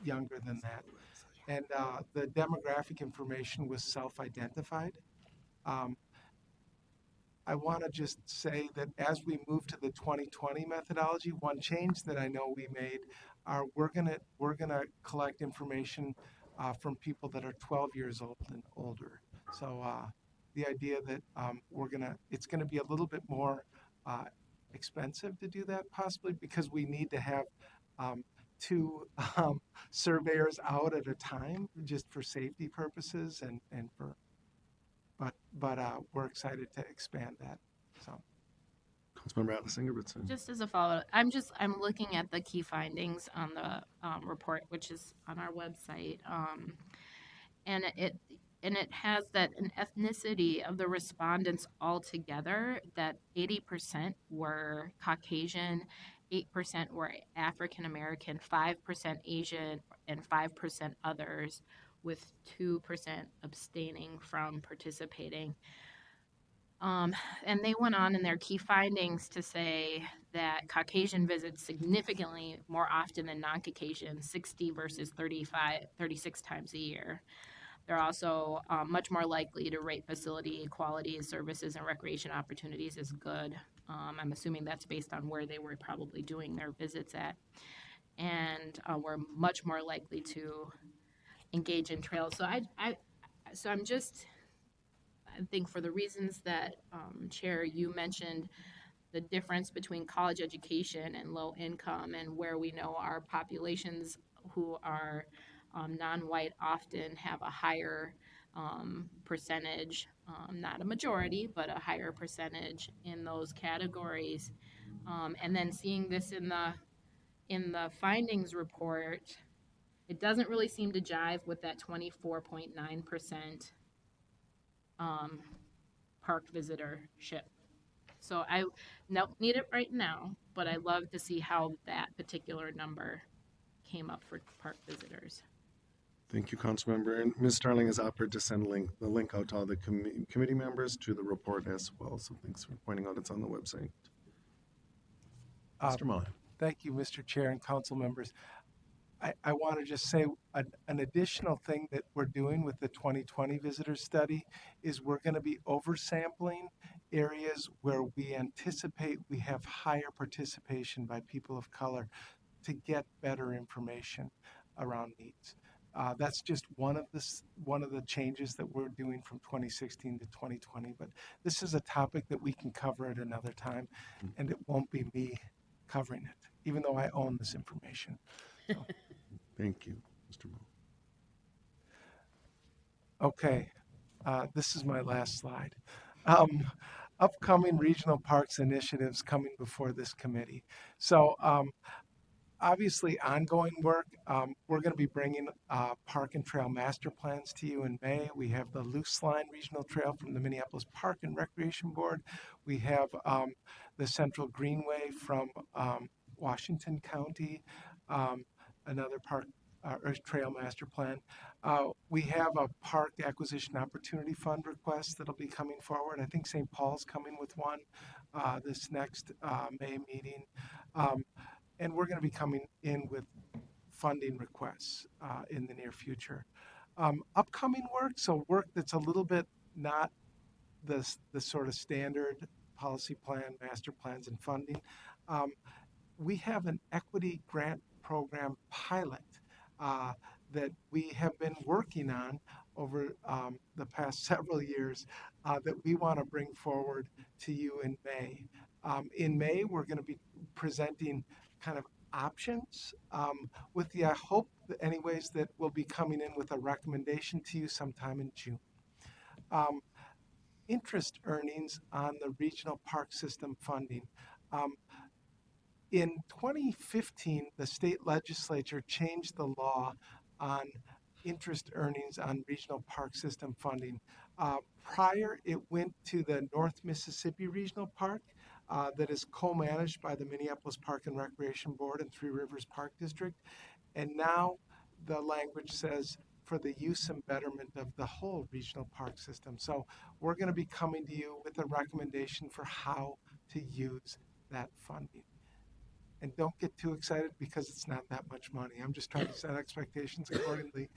younger than that. And the demographic information was self-identified. I want to just say that as we move to the 2020 methodology, one change that I know we made are we're gonna collect information from people that are 12 years old and older. So the idea that it's gonna be a little bit more expensive to do that possibly because we need to have two surveyors out at a time just for safety purposes and for. But we're excited to expand that. So, Councilmember Atlas Ingebrigtsen. Just as a follow-up, I'm looking at the key findings on the report, which is on our website, and it has that an ethnicity of the respondents altogether that 80% were Caucasian, 8% were African American, 5% Asian, and 5% others, with 2% abstaining from participating. And they went on in their key findings to say that Caucasian visits significantly more often than non-Caucasian, 60 versus 36 times a year. They're also much more likely to rate facility quality, services, and recreation opportunities as good. I'm assuming that's based on where they were probably doing their visits at. And we're much more likely to engage in trails. So I think for the reasons that Chair, you mentioned the difference between college education and low income, and where we know our populations who are non-white often have a higher percentage, not a majority, but a higher percentage in those categories. And then seeing this in the findings report, it doesn't really seem to jive with that 24.9% park visitorship. So I don't need it right now, but I love to see how that particular number came up for park visitors. Thank you, Councilmember. And Ms. Starling has offered to send the link out to all the committee members to the report as well. So thanks for pointing out it's on the website. Mr. Mullen. Thank you, Mr. Chair and council members. I want to just say an additional thing that we're doing with the 2020 visitor study is we're going to be oversampling areas where we anticipate we have higher participation by people of color to get better information around needs. That's just one of the changes that we're doing from 2016 to 2020. But this is a topic that we can cover at another time, and it won't be me covering it, even though I own this information. So. Thank you, Mr. Mullen. Okay, this is my last slide. Upcoming regional parks initiatives coming before this committee. So obviously ongoing work. We're going to be bringing park and trail master plans to you in May. We have the Loose Line Regional Trail from the Minneapolis Park and Recreation Board. We have the Central Greenway from Washington County, another park or trail master plan. We have a park acquisition opportunity fund request that'll be coming forward. I think St. Paul's coming with one this next May meeting. And we're going to be coming in with funding requests in the near future. Upcoming work, so work that's a little bit not the sort of standard policy plan, master plans, and funding. We have an equity grant program pilot that we have been working on over the past several years that we want to bring forward to you in May. In May, we're going to be presenting kind of options with the hope that anyways that we'll be coming in with a recommendation to you sometime in June. Interest earnings on the regional park system funding. In 2015, the state legislature changed the law on interest earnings on regional park system funding. Prior, it went to the North Mississippi Regional Park that is co-managed by the Minneapolis Park and Recreation Board and Three Rivers Park District. And now the language says for the use and betterment of the whole regional park system. So we're going to be coming to you with a recommendation for how to use that funding. And don't get too excited because it's not that much money. I'm just trying to set expectations accordingly.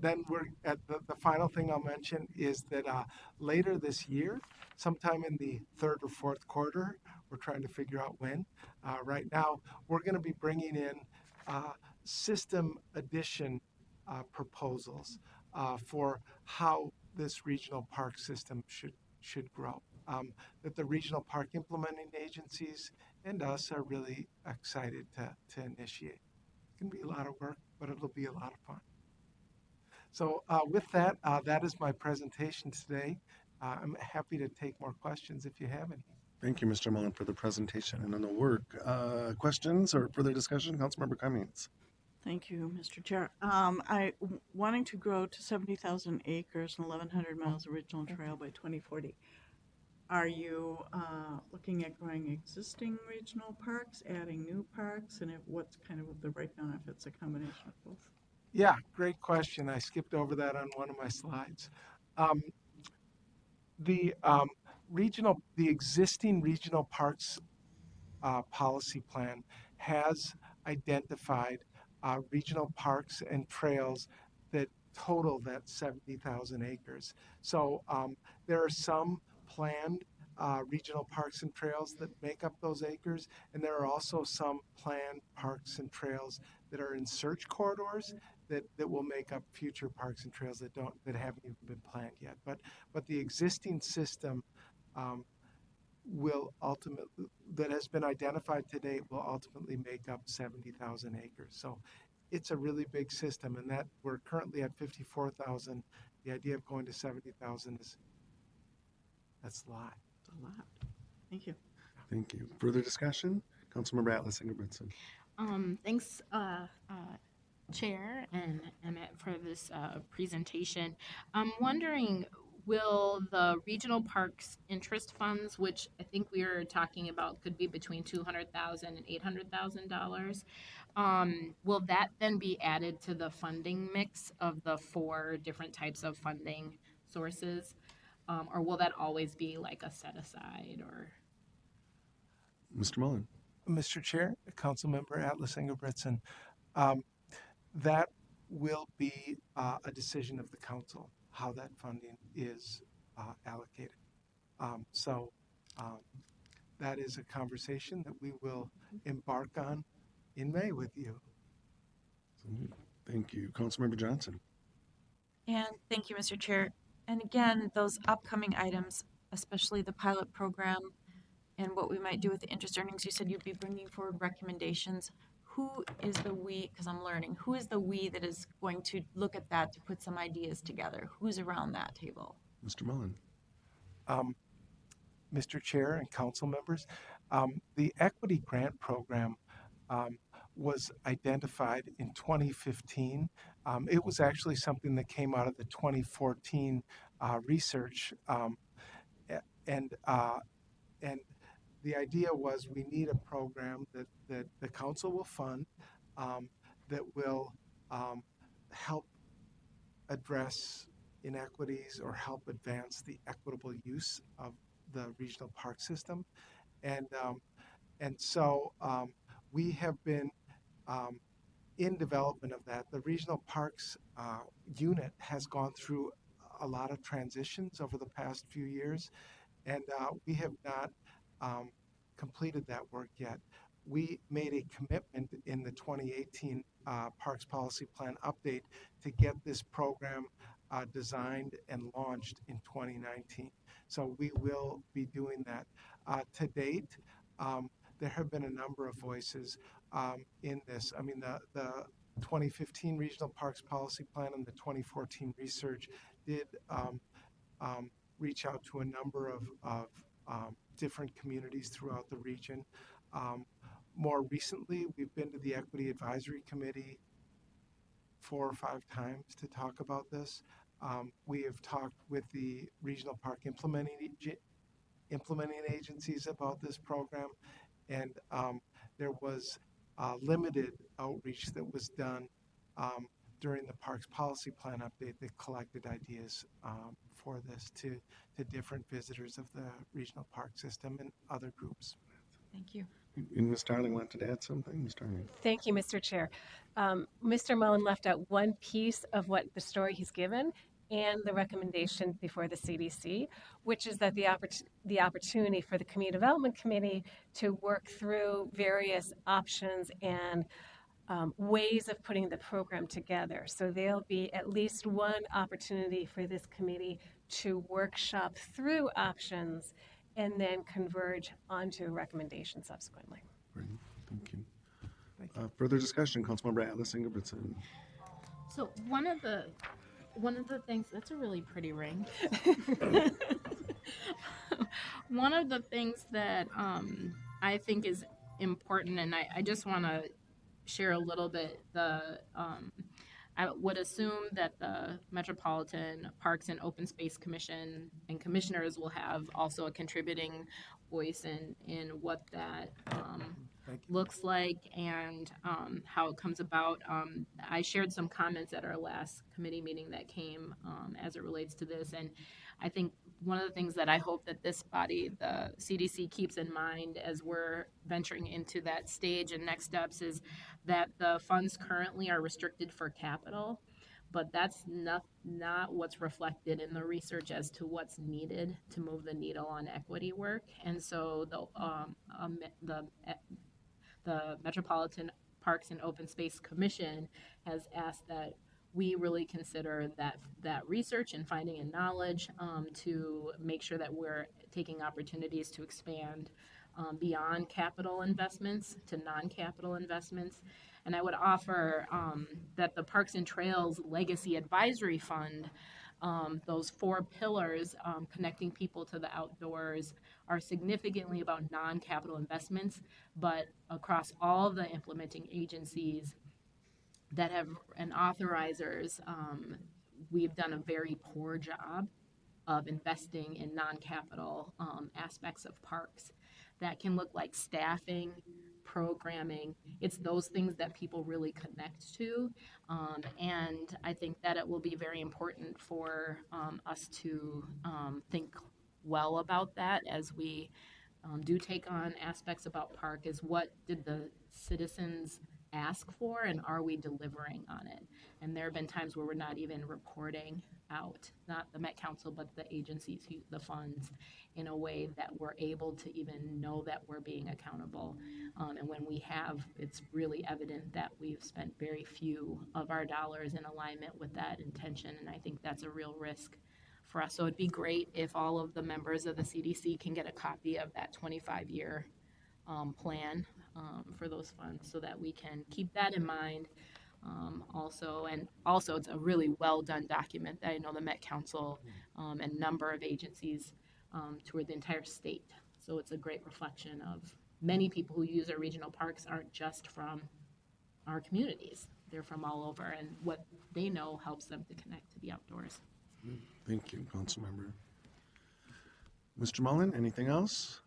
Then we're at the final thing I'll mention is that later this year, sometime in the third or fourth quarter, we're trying to figure out when. Right now, we're going to be bringing in system addition proposals for how this regional park system should grow. That the regional park implementing agencies and us are really excited to initiate. It's going to be a lot of work, but it'll be a lot of fun. So with that, that is my presentation today. I'm happy to take more questions if you have any. Thank you, Mr. Mullen, for the presentation and on the work. Questions or further discussion? Councilmember Cummings. Thank you, Mr. Chair. Wanting to grow to 70,000 acres and 1,100 miles of regional trail by 2040. Are you looking at growing existing regional parks, adding new parks, and what's kind of the breakdown if it's a combination of both? Yeah, great question. I skipped over that on one of my slides. The existing regional parks policy plan has identified regional parks and trails that total that 70,000 acres. So there are some planned regional parks and trails that make up those acres, and there are also some planned parks and trails that are in search corridors that will make up future parks and trails that haven't even been planned yet. But the existing system will ultimately, that has been identified to date, will ultimately make up 70,000 acres. So it's a really big system, and that we're currently at 54,000. The idea of going to 70,000 that's a lot. It's a lot. Thank you. Thank you. Further discussion? Councilmember Atlas Ingebrigtsen. Thanks, Chair and Emmett, for this presentation. I'm wondering, will the regional parks interest funds, which I think we were talking about could be between $200,000 and $800,000, will that then be added to the funding mix of the 4 different types of funding sources? Or will that always be like a set aside? Or Mr. Mullen. Mr. Chair, Councilmember Atlas Ingebrigtsen, that will be a decision of the council, how that funding is allocated. So that is a conversation that we will embark on in May with you. Thank you. Councilmember Johnson. And thank you, Mr. Chair. And again, those upcoming items, especially the pilot program and what we might do with the interest earnings, you said you'd be bringing forward recommendations. Who is the we, because I'm learning, who is the we that is going to look at that to put some ideas together? Who's around that table? Mr. Mullen. Mr. Chair and council members, The equity grant program um, was identified in 2015. It was actually something that came out of the 2014 research, and and the idea was we need a program that the council will fund, um, that will help address inequities or help advance the equitable use of the regional park system. And we have been um, in development of that. The regional parks unit has gone through a lot of transitions over the past few years, and we have not um, completed that work yet. We made a commitment in the 2018 Parks Policy Plan update to get this program designed and launched in 2019. So we will be doing that. To date, there have been a number of voices in this. I mean, the 2015 Regional Parks Policy Plan and the 2014 research did reach out to a number of different communities throughout the region. More recently, we've been to the Equity Advisory Committee 4 or 5 times to talk about this. We have talked with the regional park implementing agencies about this program, and there was limited outreach that was done during the Parks Policy Plan update that collected ideas for this to different visitors of the regional park system and other groups. Thank you. And Ms. Darling wanted to add something? Ms. Darling. Thank you, Mr. Chair. Mr. Mullen left out one piece of what the story he's given and the recommendation before the CDC, which is that the opportunity for the Community Development Committee to work through various options and ways of putting the program together. So there'll be at least one opportunity for this committee to workshop through options and then converge onto a recommendation subsequently. Great, thank you. Further discussion, Councilmember Atlas Ingebrigtsen. So one of the things, that's a really pretty ring. One of the things that I think is important, and I just want to share a little bit, I would assume that the Metropolitan Parks and Open Space Commission and commissioners will have also a contributing voice in what that looks like and how it comes about. I shared some comments at our last committee meeting that came as it relates to this, and I think one of the things that I hope that this body, the CDC, keeps in mind as we're venturing into that stage and next steps is that the funds currently are restricted for capital, but that's not what's reflected in the research as to what's needed to move the needle on equity work. And so the Metropolitan Parks and Open Space Commission has asked that we really consider that research and finding and knowledge to make sure that we're taking opportunities to expand beyond capital investments to non-capital investments. And I would offer that the Parks and Trails Legacy Advisory Fund, those 4 pillars connecting people to the outdoors, are significantly about non-capital investments, but across all the implementing agencies that have and authorizers, we've done a very poor job of investing in non-capital aspects of parks. That can look like staffing, programming. It's those things that people really connect to. And I think that it will be very important for us to think well about that as we do take on aspects about park, is what did the citizens ask for and are we delivering on it? And there have been times where we're not even reporting out, not the Met Council, but the agencies, the funds, in a way that we're able to even know that we're being accountable. And when we have, it's really evident that we've spent very few of our dollars in alignment with that intention. And I think that's a real risk for us. So it'd be great if all of the members of the CDC can get a copy of that 25-year plan for those funds so that we can keep that in mind. Also, it's a really well done document that I know the Met Council and number of agencies toured the entire state. So it's a great reflection of many people who use our regional parks aren't just from our communities. They're from all over, and what they know helps them to connect to the outdoors. Thank you, Councilmember. Mr. Mullen, anything else?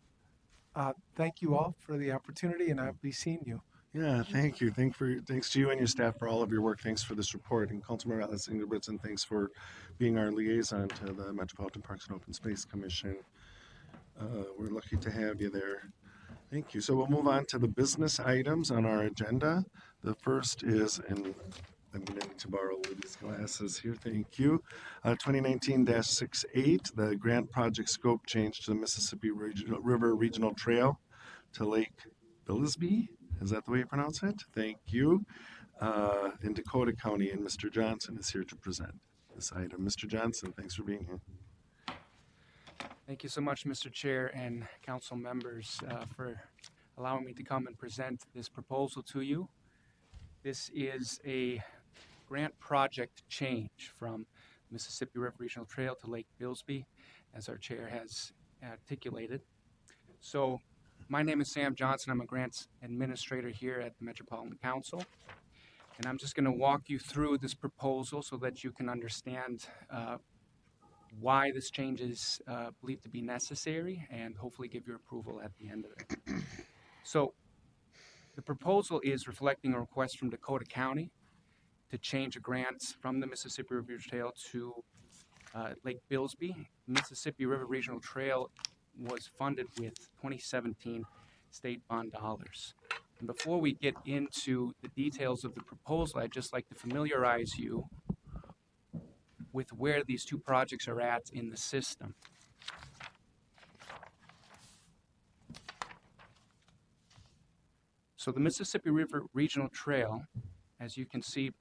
Thank you all for the opportunity, and I'll be seeing you. Yeah, thank you. Thanks to you and your staff for all of your work. Thanks for this report. And Councilmember Atlas Ingebrigtsen, thanks for being our liaison to the Metropolitan Parks and Open Space Commission. We're lucky to have you there. Thank you. So we'll move on to the business items on our agenda. The first is, and I'm going to need to borrow Libby's glasses here. Thank you. 2019-68, the grant project scope change to the Mississippi River Regional Trail to Lake Billisby. Is that the way you pronounce it? Thank you. In Dakota County, and Mr. Johnson is here to present this item. Mr. Johnson, thanks for being here. Thank you so much, Mr. Chair and council members, for allowing me to come and present this proposal to you. This is a grant project change from Mississippi River Regional Trail to Lake Billisby, as our chair has articulated. So my name is Sam Johnson. I'm a grants administrator here at the Metropolitan Council. And I'm just going to walk you through this proposal so that you can understand why this change is believed to be necessary, and hopefully give your approval at the end of it. So the proposal is reflecting a request from Dakota County to change a grant from the Mississippi River Trail to Lake Billisby. Mississippi River Regional Trail was funded with 2017 state bond dollars. And before we get into the details of the proposal, I'd just like to familiarize you with where these two projects are at in the system. So the Mississippi River Regional Trail, as you can see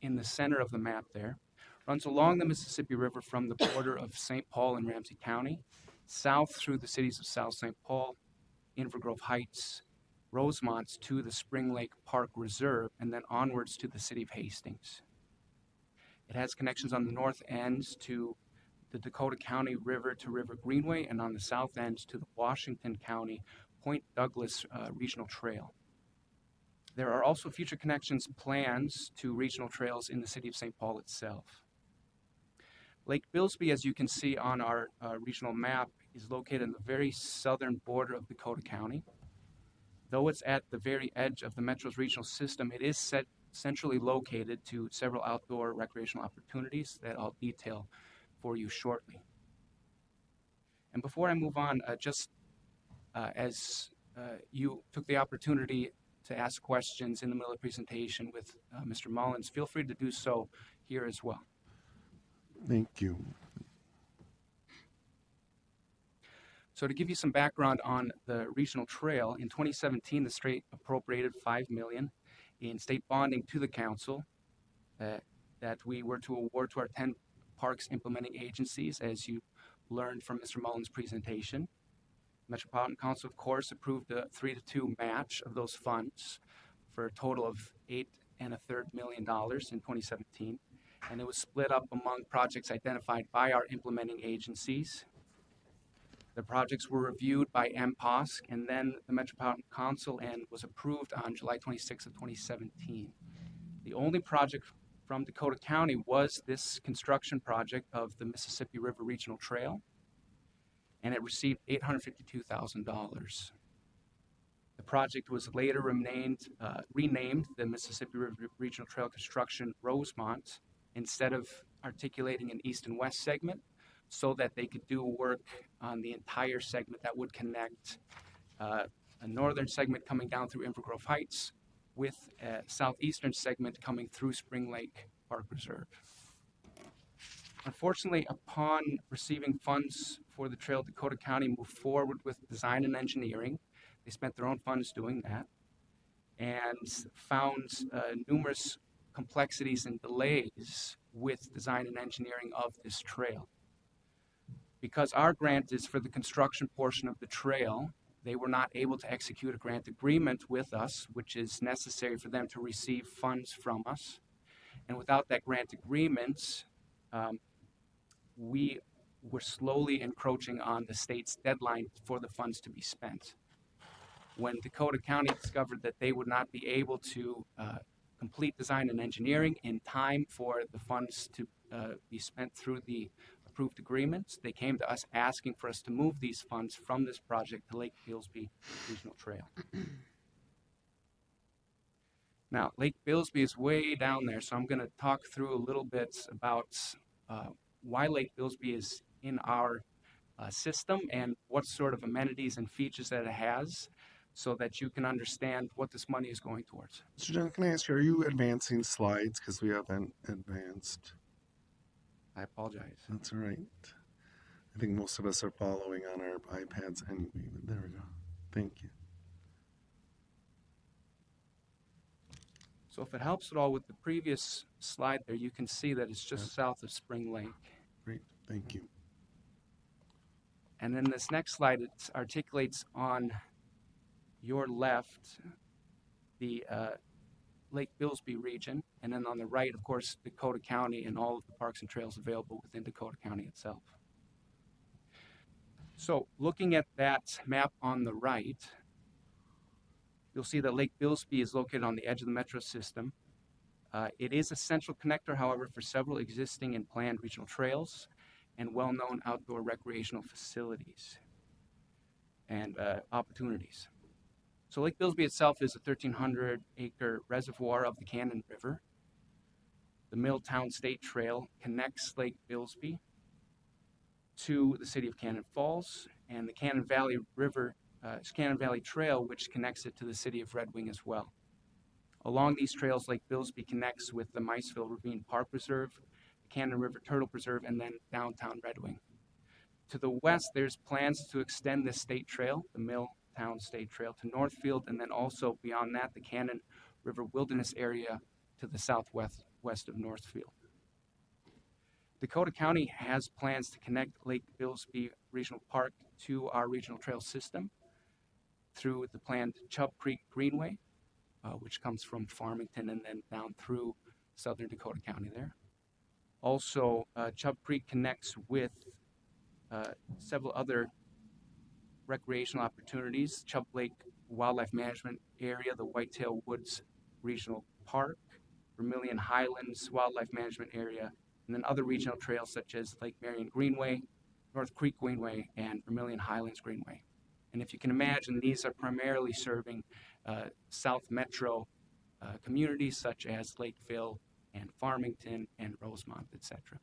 in the center of the map there, runs along the Mississippi River from the border of St. Paul and Ramsey County, south through the cities of South St. Paul, Inver Grove Heights, Rosemont to the Spring Lake Park Reserve, and then onwards to the city of Hastings. It has connections on the north end to the Dakota County River to River Greenway, and on the south end to the Washington County Point Douglas Regional Trail. There are also future connections plans to regional trails in the city of St. Paul itself. Lake Billisby, as you can see on our regional map, is located on the very southern border of Dakota County. Though it's at the very edge of the Metro's regional system, it is centrally located to several outdoor recreational opportunities that I'll detail for you shortly. And before I move on, as you took the opportunity to ask questions in the middle of the presentation with Mr. Mullins, feel free to do so here as well. Thank you. So to give you some background on the regional trail, in 2017, the state appropriated $5 million in state bonding to the council that we were to award to our 10 parks implementing agencies, as you learned from Mr. Mullins' presentation. Metropolitan Council, of course, approved a 3-2 match of those funds for a total of $8.33 million in 2017. And it was split up among projects identified by our implementing agencies. The projects were reviewed by MPOSC and then the Metropolitan Council, and was approved on July 26 of 2017. The only project from Dakota County was this construction project of the Mississippi River Regional Trail, and it received $852,000. The project was later renamed the Mississippi River Regional Trail Construction Rosemont, instead of articulating an east and west segment, so that they could do work on the entire segment that would connect a northern segment coming down through Inver Grove Heights with a southeastern segment coming through Spring Lake Park Reserve. Unfortunately, upon receiving funds for the trail, Dakota County moved forward with design and engineering. They spent their own funds doing that and found numerous complexities and delays with design and engineering of this trail. Because our grant is for the construction portion of the trail, they were not able to execute a grant agreement with us, which is necessary for them to receive funds from us. And without that grant agreement, we were slowly encroaching on the state's deadline for the funds to be spent. when Dakota County discovered that they would not be able to complete design and engineering in time for the funds to be spent through the approved agreements, they came to us asking for us to move these funds from this project to Lake Bilsby Regional Trail. Now, Lake Bilsby is way down there, so I'm going to talk through a little bit about why Lake Bilsby is in our system and what sort of amenities and features that it has, so that you can understand what this money is going towards. Mr. John, can I ask you, are you advancing slides? Because we haven't advanced. I apologize. That's all right. I think most of us are following on our iPads anyway, but there we go. Thank you. So if it helps at all with the previous slide there, you can see that it's just south of Spring Lake. Great, thank you. And then this next slide, it articulates on your left the Lake Bilsby region, and then on the right, of course, Dakota County and all of the parks and trails available within Dakota County itself. So looking at that map on the right, you'll see that Lake Bilsby is located on the edge of the metro system. It is a central connector, however, for several existing and planned regional trails and well-known outdoor recreational facilities and opportunities. So Lake Bilsby itself is a 1,300-acre reservoir of the Cannon River. The Milltown State Trail connects Lake Bilsby to the city of Cannon Falls, and the Cannon Valley Trail, which connects it to the city of Red Wing as well. Along these trails, Lake Bilsby connects with the Miceville Ravine Park Reserve, the Cannon River Turtle Preserve, and then downtown Red Wing. To the west, there's plans to extend this state trail, the Milltown State Trail, to Northfield, and then also beyond that, the Cannon River Wilderness area to the southwest of Northfield. Dakota County has plans to connect Lake Bilsby Regional Park to our regional trail system through the planned Chub Creek Greenway, which comes from Farmington and then down through southern Dakota County there. Also, Chub Creek connects with several other recreational opportunities: Chub Lake Wildlife Management Area, the Whitetail Woods Regional Park, Vermilion Highlands Wildlife Management Area, and then other regional trails such as Lake Marion Greenway, North Creek Greenway, and Vermilion Highlands Greenway. And if you can imagine, these are primarily serving South Metro communities such as Lakeville and Farmington and Rosemont, etc.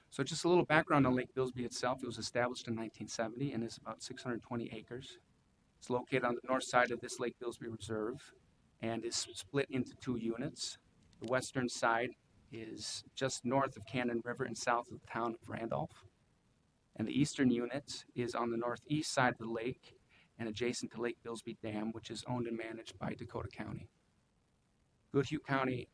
So just a little background on Lake Bilsby itself. It was established in 1970 and is about 620 acres. It's located on the north side of this Lake Bilsby Reserve and is split into two units. The western side is just north of Cannon River and south of the town of Randolph. And the eastern unit is on the northeast side of the lake and adjacent to Lake Bilsby Dam, which is owned and managed by Dakota County. Goodhue County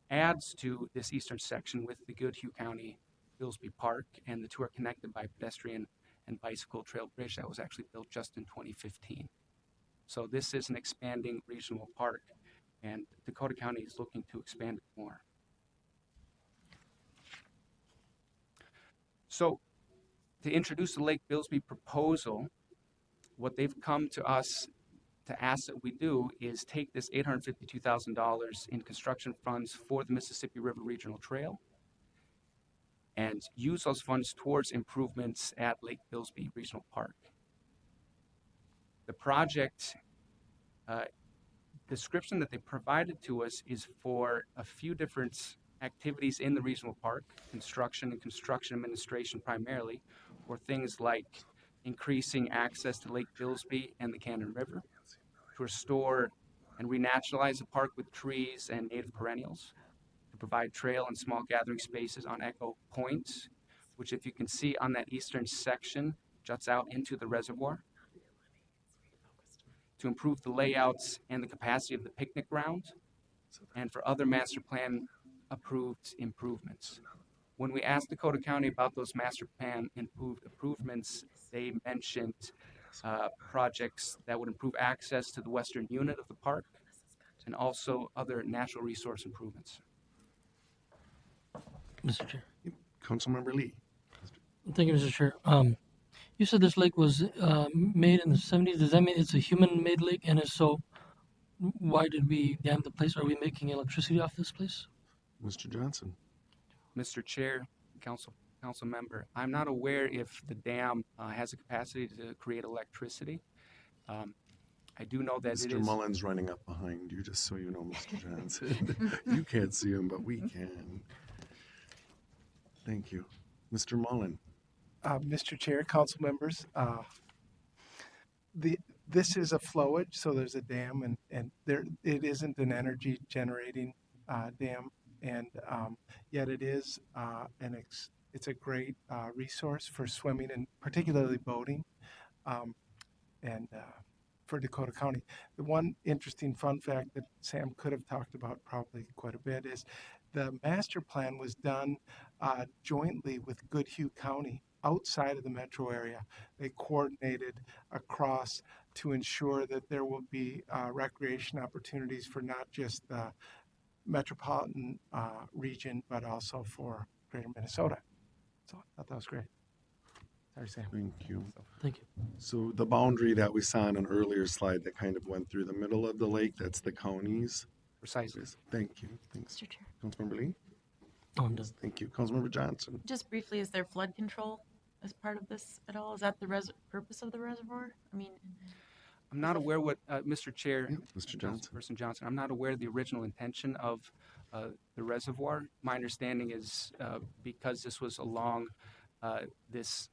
adds to this eastern section with the Goodhue County Bilsby Park, and the two are connected by pedestrian and bicycle trail bridge that was actually built just in 2015. So this is an expanding regional park, and Dakota County is looking to expand it more. So to introduce the Lake Bilsby proposal, what they've come to us to ask that we do is take this $852,000 in construction funds for the Mississippi River Regional Trail and use those funds towards improvements at Lake Bilsby Regional Park. The project description that they provided to us is for a few different activities in the regional park, construction and construction administration primarily, or things like increasing access to Lake Bilsby and the Cannon River, to restore and renaturalize the park with trees and native perennials, to provide trail and small gathering spaces on Echo Point, which, if you can see on that eastern section, juts out into the reservoir, to improve the layouts and the capacity of the picnic ground, and for other master plan approved improvements. When we asked Dakota County about those master plan improvements, they mentioned projects that would improve access to the western unit of the park and also other natural resource improvements. Mr. Chair. Councilmember Lee. Thank you, Mr. Chair. You said this lake was made in the 70s. Does that mean it's a human-made lake? And if so, why did we dam the place? Are we making electricity off this place? Mr. Johnson. Mr. Chair, council member, I'm not aware if the dam has a capacity to create electricity. I do know that it Mr. is. Mullen's running up behind you, just so you know, Mr. Johnson. You can't see him, but we can. Thank you. Mr. Mullen. Mr. Chair, council members, this is a flowage, so there's a dam, and there it isn't an energy generating dam, and yet it is it's a great resource for swimming and particularly boating, and for Dakota County. The one interesting fun fact that Sam could have talked about probably quite a bit is the master plan was done jointly with Goodhue County outside of the metro area. They coordinated across to ensure that there will be recreation opportunities for not just the metropolitan region, but also for greater Minnesota. So I thought that was great. Sorry, Sam. Thank you. Thank you. So the boundary that we saw on an earlier slide that kind of went through the middle of the lake, that's the counties. Precisely. Thank you. Thanks. Mr. Chair. Councilmember Lee. Oh, I'm done. Thank you. Councilmember Johnson. Just briefly, is there flood control as part of this at all? Is that the purpose of the reservoir? I mean, I'm not aware what, Mr. Chair, Yeah, Mr. Johnson. Councilperson Johnson, I'm not aware of the original intention of the reservoir. My understanding is because this was along this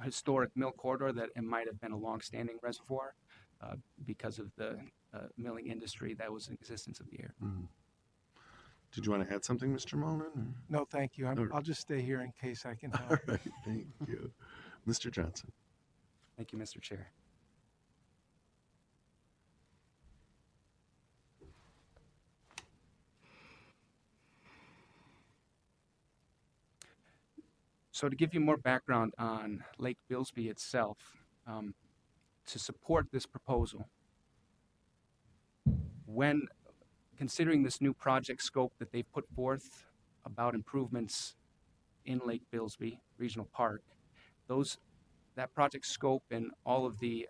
historic mill corridor that it might have been a long-standing reservoir because of the milling industry that was in existence of the area. Did you want to add something, Mr. Mullen? or- No, thank you. All right. I'll just stay here in case I can All help. right, thank you. Mr. Johnson. Thank you, Mr. Chair. So to give you more background on Lake Billsby itself, to support this proposal, when considering this new project scope that they've put forth about improvements in Lake Billsby Regional Park, that project scope and all of the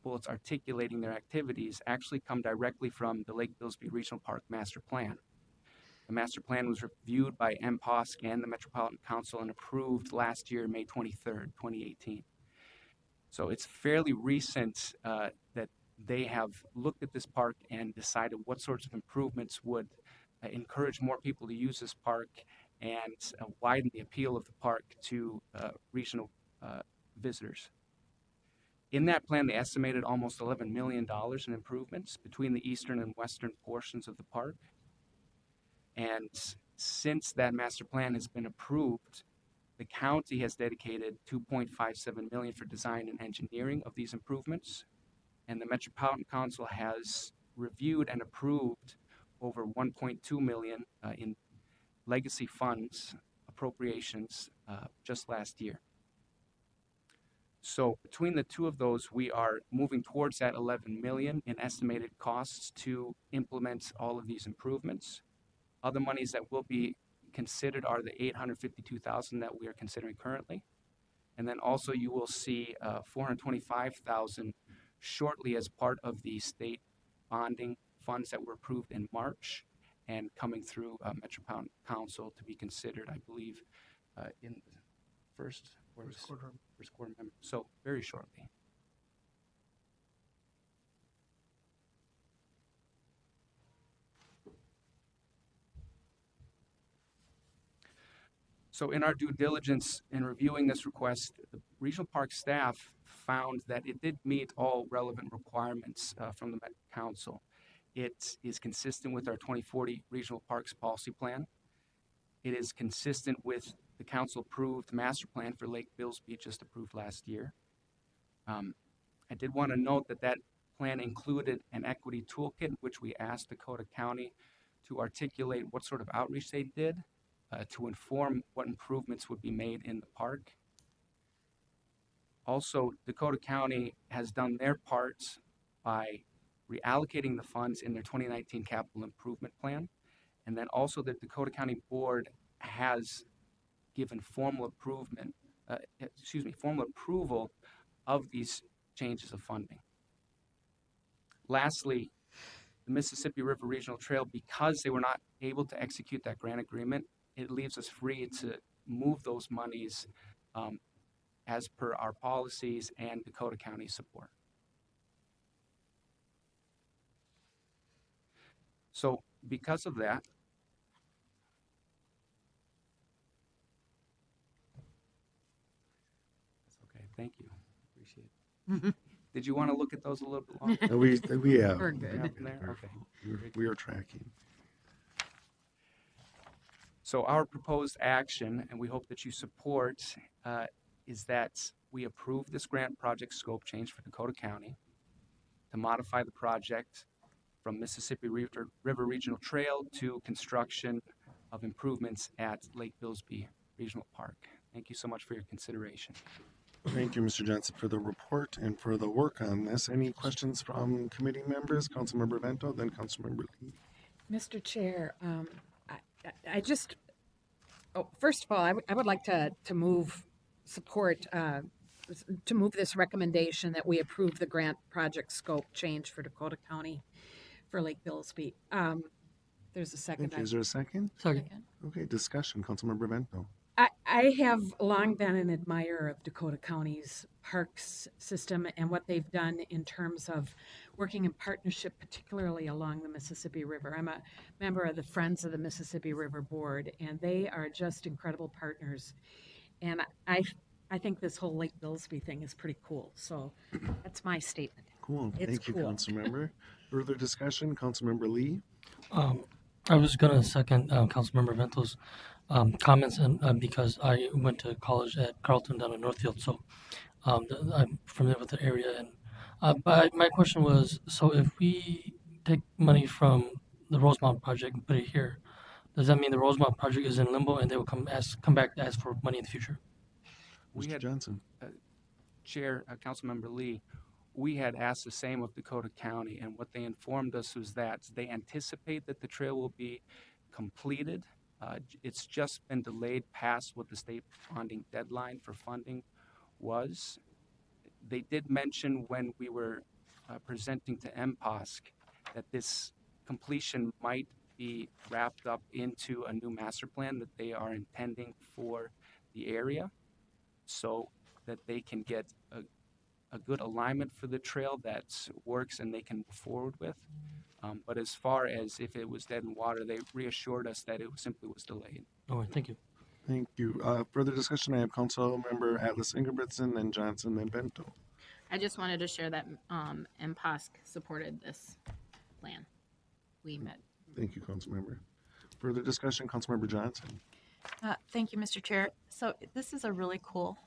bullets articulating their activities actually come directly from the Lake Billsby Regional Park Master Plan. The master plan was reviewed by MPOSC and the Metropolitan Council and approved last year, May 23rd, 2018. So it's fairly recent that they have looked at this park and decided what sorts of improvements would encourage more people to use this park and widen the appeal of the park to regional visitors. In that plan, they estimated almost $11 million in improvements between the eastern and western portions of the park. And since that master plan has been approved, the county has dedicated $2.57 million for design and engineering of these improvements. And the Metropolitan Council has reviewed and approved over $1.2 million in legacy funds appropriations just last year. So between the two of those, we are moving towards that $11 million in estimated costs to implement all of these improvements. Other monies that will be considered are the $852,000 that we are considering currently. And then also you will see $425,000 shortly as part of the state bonding funds that were approved in March and coming through Metropolitan Council to be considered, I believe, in the first quarter. So very shortly. So in our due diligence in reviewing this request, the regional park staff found that it did meet all relevant requirements from the Met Council. It is consistent with our 2040 Regional Parks Policy Plan. It is consistent with the council-approved master plan for Lake Billsby, just approved last year. I did want to note that that plan included an equity toolkit, which we asked Dakota County to articulate what sort of outreach they did to inform what improvements would be made in the park. Also, Dakota County has done their part by reallocating the funds in their 2019 capital improvement plan. And then also the Dakota County Board has given formal formal approval of these changes of funding. Lastly, the Mississippi River Regional Trail, because they were not able to execute that grant agreement, it leaves us free to move those monies as per our policies and Dakota County support. So because of that, that's okay, thank you, appreciate it. Did you want to look at those a little bit longer? We have. We're good. Yeah, from there? Okay. We are tracking. So our proposed action, and we hope that you support, is that we approve this grant project scope change for Dakota County to modify the project from Mississippi River Regional Trail to construction of improvements at Lake Billsby Regional Park. Thank you so much for your consideration. Thank you, Mr. Johnson, for the report and for the work on this. Any questions from committee members? Councilmember Vento, then Councilmember Lee. Mr. Chair, I just, first of all, I would like to move support, to move this recommendation that we approve the grant project scope change for Dakota County for Lake Billsby. There's a second. Thank you. Is there a second? Second. Okay, discussion. Councilmember Vento. I have long been an admirer of Dakota County's parks system and what they've done in terms of working in partnership, particularly along the Mississippi River. I'm a member of the Friends of the Mississippi River Board, and they are just incredible partners. And I think this whole Lake Billsby thing is pretty cool. So that's my statement. Cool. It's Thank you, cool. Councilmember. Further discussion. Councilmember Lee. I was going to second Councilmember Vento's comments, and because I went to college at Carleton down in Northfield, so I'm familiar with the area. And but my question was, so if we take money from the Rosemont project and put it here, does that mean the Rosemont project is in limbo and they will come back to ask for money in the future? We Mr. had, Johnson. Chair, Councilmember Lee, we had asked the same of Dakota County, and what they informed us was that they anticipate that the trail will be completed. It's just been delayed past what the state bonding deadline for funding was. They did mention when we were presenting to MPOSC that this completion might be wrapped up into a new master plan that they are intending for the area, so that they can get a good alignment for the trail that works and they can move forward with. But as far as if it was dead in water, they reassured us that it simply was delayed. All right, thank you. Thank you. Further discussion. I have Councilmember Atlas Ingebrigtsen, then Johnson, then Bento. I just wanted to share that MPOSC supported this plan. We met. Thank you, Councilmember. Further discussion. Councilmember Johnson. Thank you, Mr. Chair. So this is a really cool,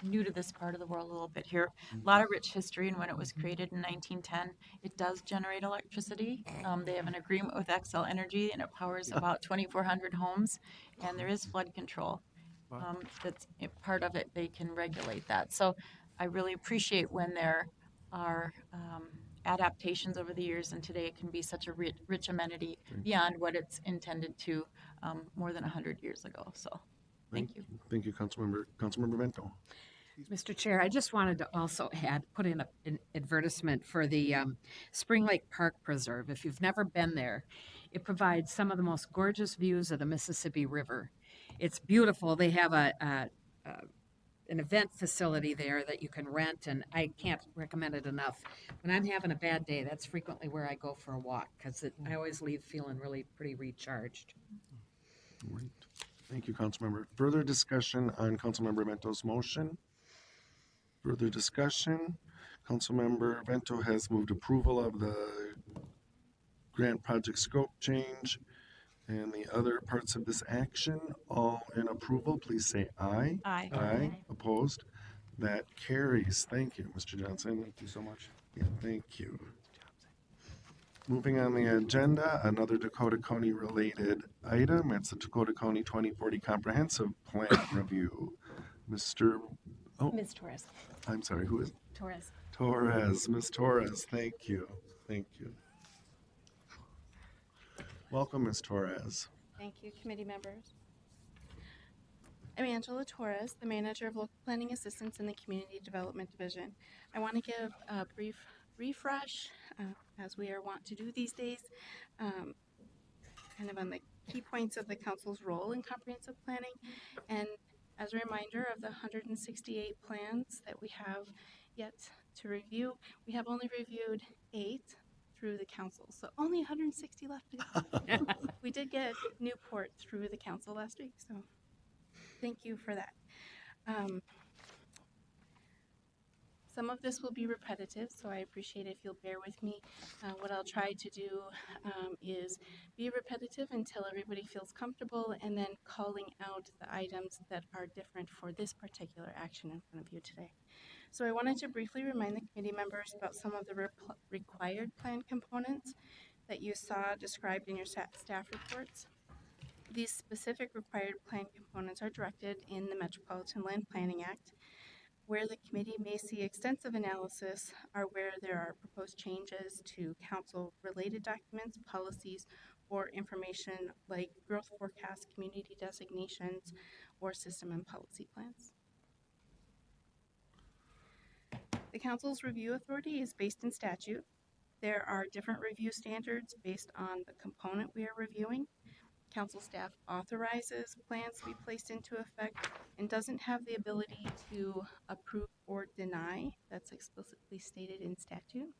new to this part of the world a little bit here. A lot of rich history, and when it was created in 1910, it does generate electricity. They have an agreement with Xcel Energy, and it powers about 2,400 homes, and there is flood control. That's part of it. They can regulate that. So I really appreciate when there are adaptations over the years, and today it can be such a rich amenity beyond what it's intended to more than 100 years ago. So thank you. Thank you, Councilmember. Councilmember Bento. Mr. Chair, I just wanted to also put in an advertisement for the Spring Lake Park Preserve. If you've never been there, it provides some of the most gorgeous views of the Mississippi River. It's beautiful. They have an event facility there that you can rent, and I can't recommend it enough. When I'm having a bad day, that's frequently where I go for a walk, because I always leave feeling really pretty recharged. All right. Thank you, Councilmember. Further discussion on Councilmember Bento's motion? Further discussion? Councilmember Bento has moved approval of the grant project scope change and the other parts of this action. All in approval, please say aye. Aye. Aye. Opposed? That carries. Thank you, Mr. Johnson. Thank you so much. Yeah, thank you. Moving on the agenda, another Dakota County related item. It's the Dakota County 2040 Comprehensive Plan Review. Ms. Torres. I'm sorry, who is? Torres. Torres. Ms. Torres, thank you. Thank you. Welcome, Ms. Torres. Thank you, committee members. I'm Angela Torres, the manager of local planning assistance in the Community Development Division. I want to give a brief refresh, as we are wont to do these days, um, kind of on the key points of the council's role in comprehensive planning, and as a reminder of the 168 plans that we have yet to review. We have only reviewed 8 through the council, so only 160 left to go. We did get Newport through the council last week, so thank you for that. Some of this will be repetitive, so I appreciate if you'll bear with me. What I'll try to do is be repetitive until everybody feels comfortable, and then calling out the items that are different for this particular action in front of you today. So I wanted to briefly remind the committee members about some of the required plan components that you saw described in your staff reports. These specific required plan components are directed in the Metropolitan Land Planning Act. Where the committee may see extensive analysis are where there are proposed changes to council-related documents, policies, or information like growth forecasts, community designations, or system and policy plans. The council's review authority is based in statute. There are different review standards based on the component we are reviewing. Council staff authorizes plans to be placed into effect and doesn't have the ability to approve or deny. That's explicitly stated in statute.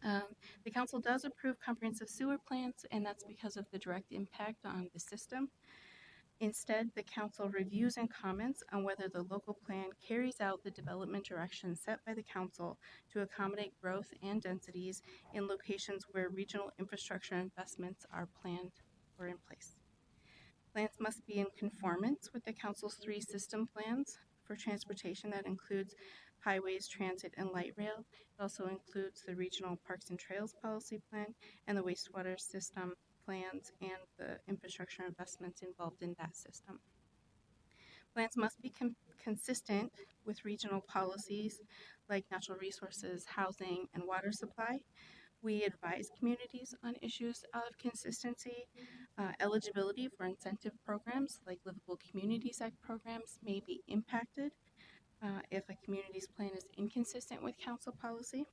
The council does approve comprehensive sewer plans, and that's because of the direct impact on the system. Instead, the council reviews and comments on whether the local plan carries out the development direction set by the council to accommodate growth and densities in locations where regional infrastructure investments are planned or in place. Plans must be in conformance with the council's 3 system plans for transportation. That includes highways, transit, and light rail. It also includes the regional parks and trails policy plan and the wastewater system plans and the infrastructure investments involved in that system. Plans must be consistent with regional policies like natural resources, housing, and water supply. We advise communities on issues of consistency. Eligibility for incentive programs like Livable Communities Act programs may be impacted if a community's plan is inconsistent with council policy.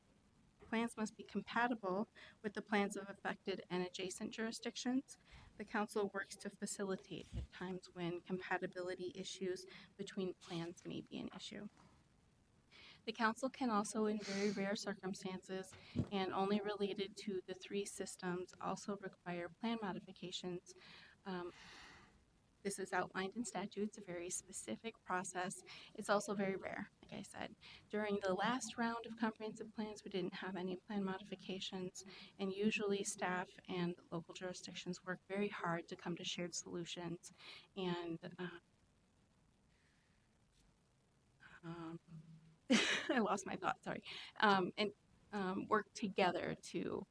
Plans must be compatible with the plans of affected and adjacent jurisdictions. The council works to facilitate at times when compatibility issues between plans may be an issue. The council can also, in very rare circumstances and only related to the 3 systems, also require plan modifications. This is outlined in statute. It's a very specific process. It's also very rare, like I said. During the last round of comprehensive plans, we didn't have any plan modifications, and usually staff and local jurisdictions work very hard to come to shared solutions and I lost my thought, sorry, work together to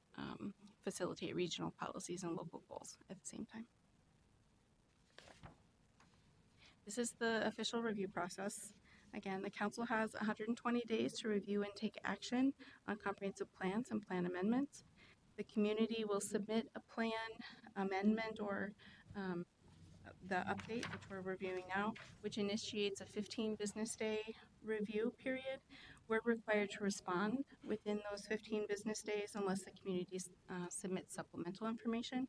facilitate regional policies and local goals at the same time. This is the official review process. Again, the council has 120 days to review and take action on comprehensive plans and plan amendments. The community will submit a plan amendment or the update, which we're reviewing now, which initiates a 15 business day review period. We're required to respond within those 15 business days unless the communities submit supplemental information.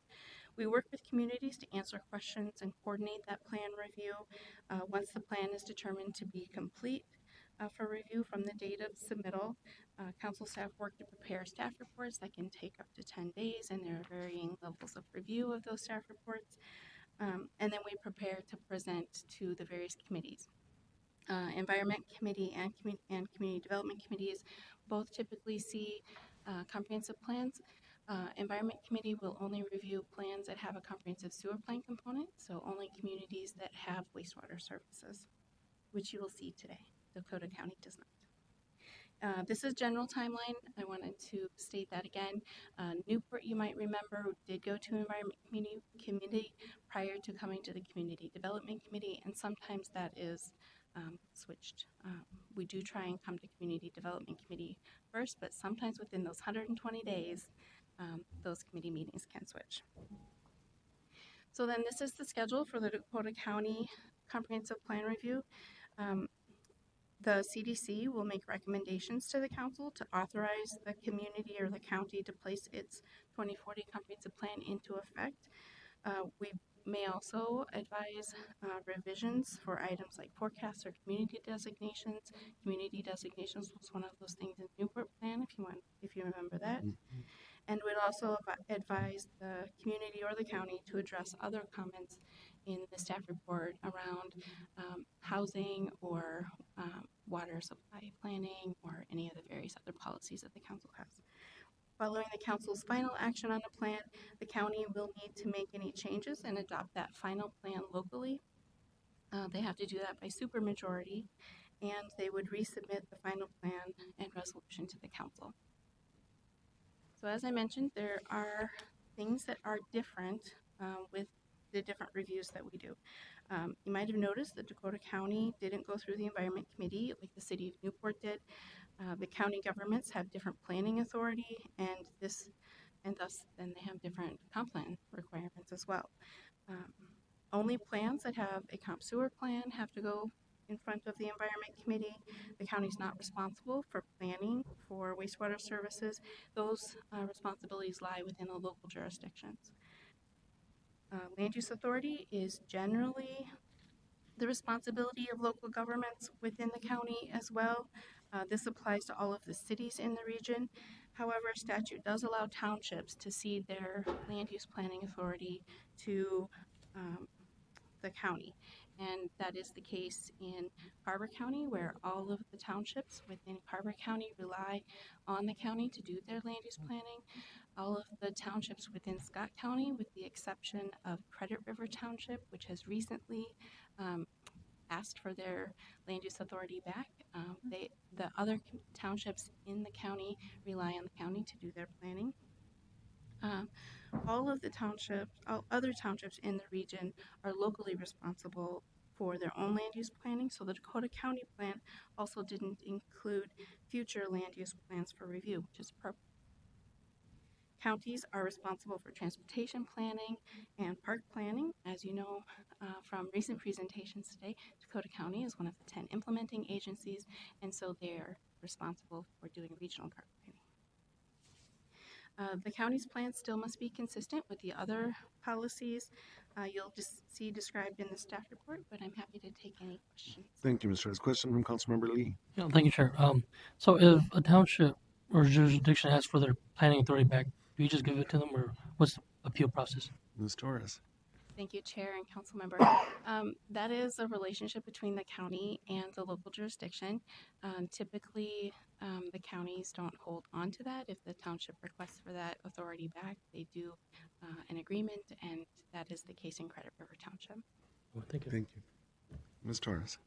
We work with communities to answer questions and coordinate that plan review. Once the plan is determined to be complete for review from the date of submittal, council staff work to prepare staff reports that can take up to 10 days, and there are varying levels of review of those staff reports. And then we prepare to present to the various committees. Environment Committee and Community Development Committees both typically see comprehensive plans. Environment Committee will only review plans that have a comprehensive sewer plan component, so only communities that have wastewater services, which you will see today. Dakota County does not. This is general timeline. I wanted to state that again. Newport, you might remember, did go to Environment Committee prior to coming to the Community Development Committee, and sometimes that is switched. We do try and come to Community Development Committee first, but sometimes within those 120 days, those committee meetings can switch. So then this is the schedule for the Dakota County comprehensive plan review, um, the CDC will make recommendations to the council to authorize the community or the county to place its 2040 comprehensive plan into effect. We may also advise revisions for items like forecasts or community designations. Community designations was one of those things in Newport Plan, if you remember that. And we'd also advise the community or the county to address other comments in the staff report around housing or water supply planning or any of the various other policies that the council has. Following the council's final action on the plan, the county will need to make any changes and adopt that final plan locally. They have to do that by supermajority, and they would resubmit the final plan and resolution to the council. So as I mentioned, there are things that are different with the different reviews that we do. You might have noticed that Dakota County didn't go through the Environment Committee like the City of Newport did. The county governments have different planning authority, and thus then they have different comp plan requirements as well. Only plans that have a comp sewer plan have to go in front of the Environment Committee. The county's not responsible for planning for wastewater services. Those responsibilities lie within the local jurisdictions. Land use authority is generally the responsibility of local governments within the county as well. This applies to all of the cities in the region. However, statute does allow townships to cede their land use planning authority to the county. And that is the case in Carver County, where all of the townships within Carver County rely on the county to do their land use planning. All of the townships within Scott County, with the exception of Credit River Township, which has recently asked for their land use authority back. The other townships in the county rely on the county to do their planning. All other townships in the region are locally responsible for their own land use planning, so the Dakota County plan also didn't include future land use plans for review, which is appropriate. Counties are responsible for transportation planning and park planning. As you know from recent presentations today, Dakota County is one of the 10 implementing agencies, and so they're responsible for doing regional park planning. The county's plans still must be consistent with the other policies you'll just see described in the staff report, but I'm happy to take any questions. Thank you, Mr. Harris. Question from Councilmember Lee. Yeah, thank you, Chair. So if a township or jurisdiction asks for their planning authority back, do you just give it to them, or what's the appeal process? Ms. Torres. Thank you, Chair and Council Member. That is a relationship between the county and the local jurisdiction. Typically, the counties don't hold on to that. If the township requests for that authority back, they do an agreement, and that is the case in Credit River Township. Well, thank you. Thank you. Ms. Torres.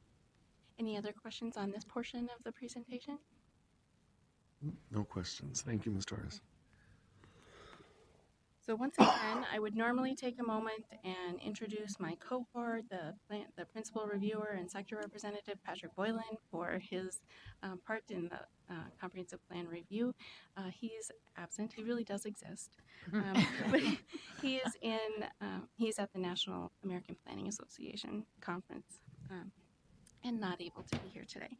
Any other questions on this portion of the presentation? No questions. Thank you, Ms. Torres. So once again, I would normally take a moment and introduce my cohort, the principal reviewer and sector representative, Patrick Boylan, for his part in the comprehensive plan review. He's absent. He really does exist. But he's at the National American Planning Association conference and not able to be here today.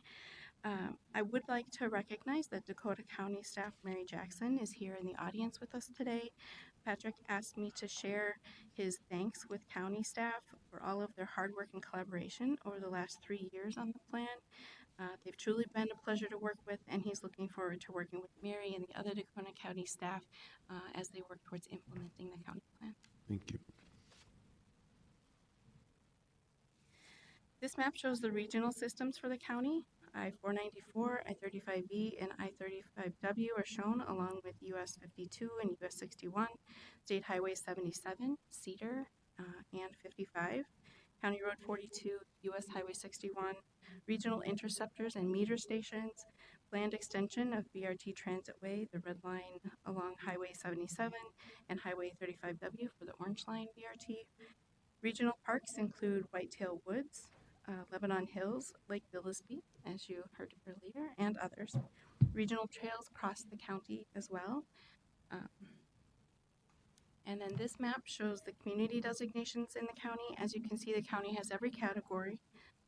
I would like to recognize that Dakota County staff Mary Jackson is here in the audience with us today. Patrick asked me to share his thanks with county staff for all of their hard work and collaboration over the last 3 years on the plan. They've truly been a pleasure to work with, and he's looking forward to working with Mary and the other Dakota County staff as they work towards implementing the county plan. Thank you. This map shows the regional systems for the county. I-494, I-35V, and I-35W are shown along with US 52 and US 61, State Highway 77, Cedar, and 55, County Road 42, US Highway 61, regional interceptors and meter stations, planned extension of BRT Transit Way, the red line along Highway 77, and Highway 35W for the orange line BRT. Regional parks include Whitetail Woods, Lebanon Hills, Lake Billisby, as you heard earlier, and others. Regional trails cross the county as well. And then this map shows the community designations in the county. As you can see, the county has every category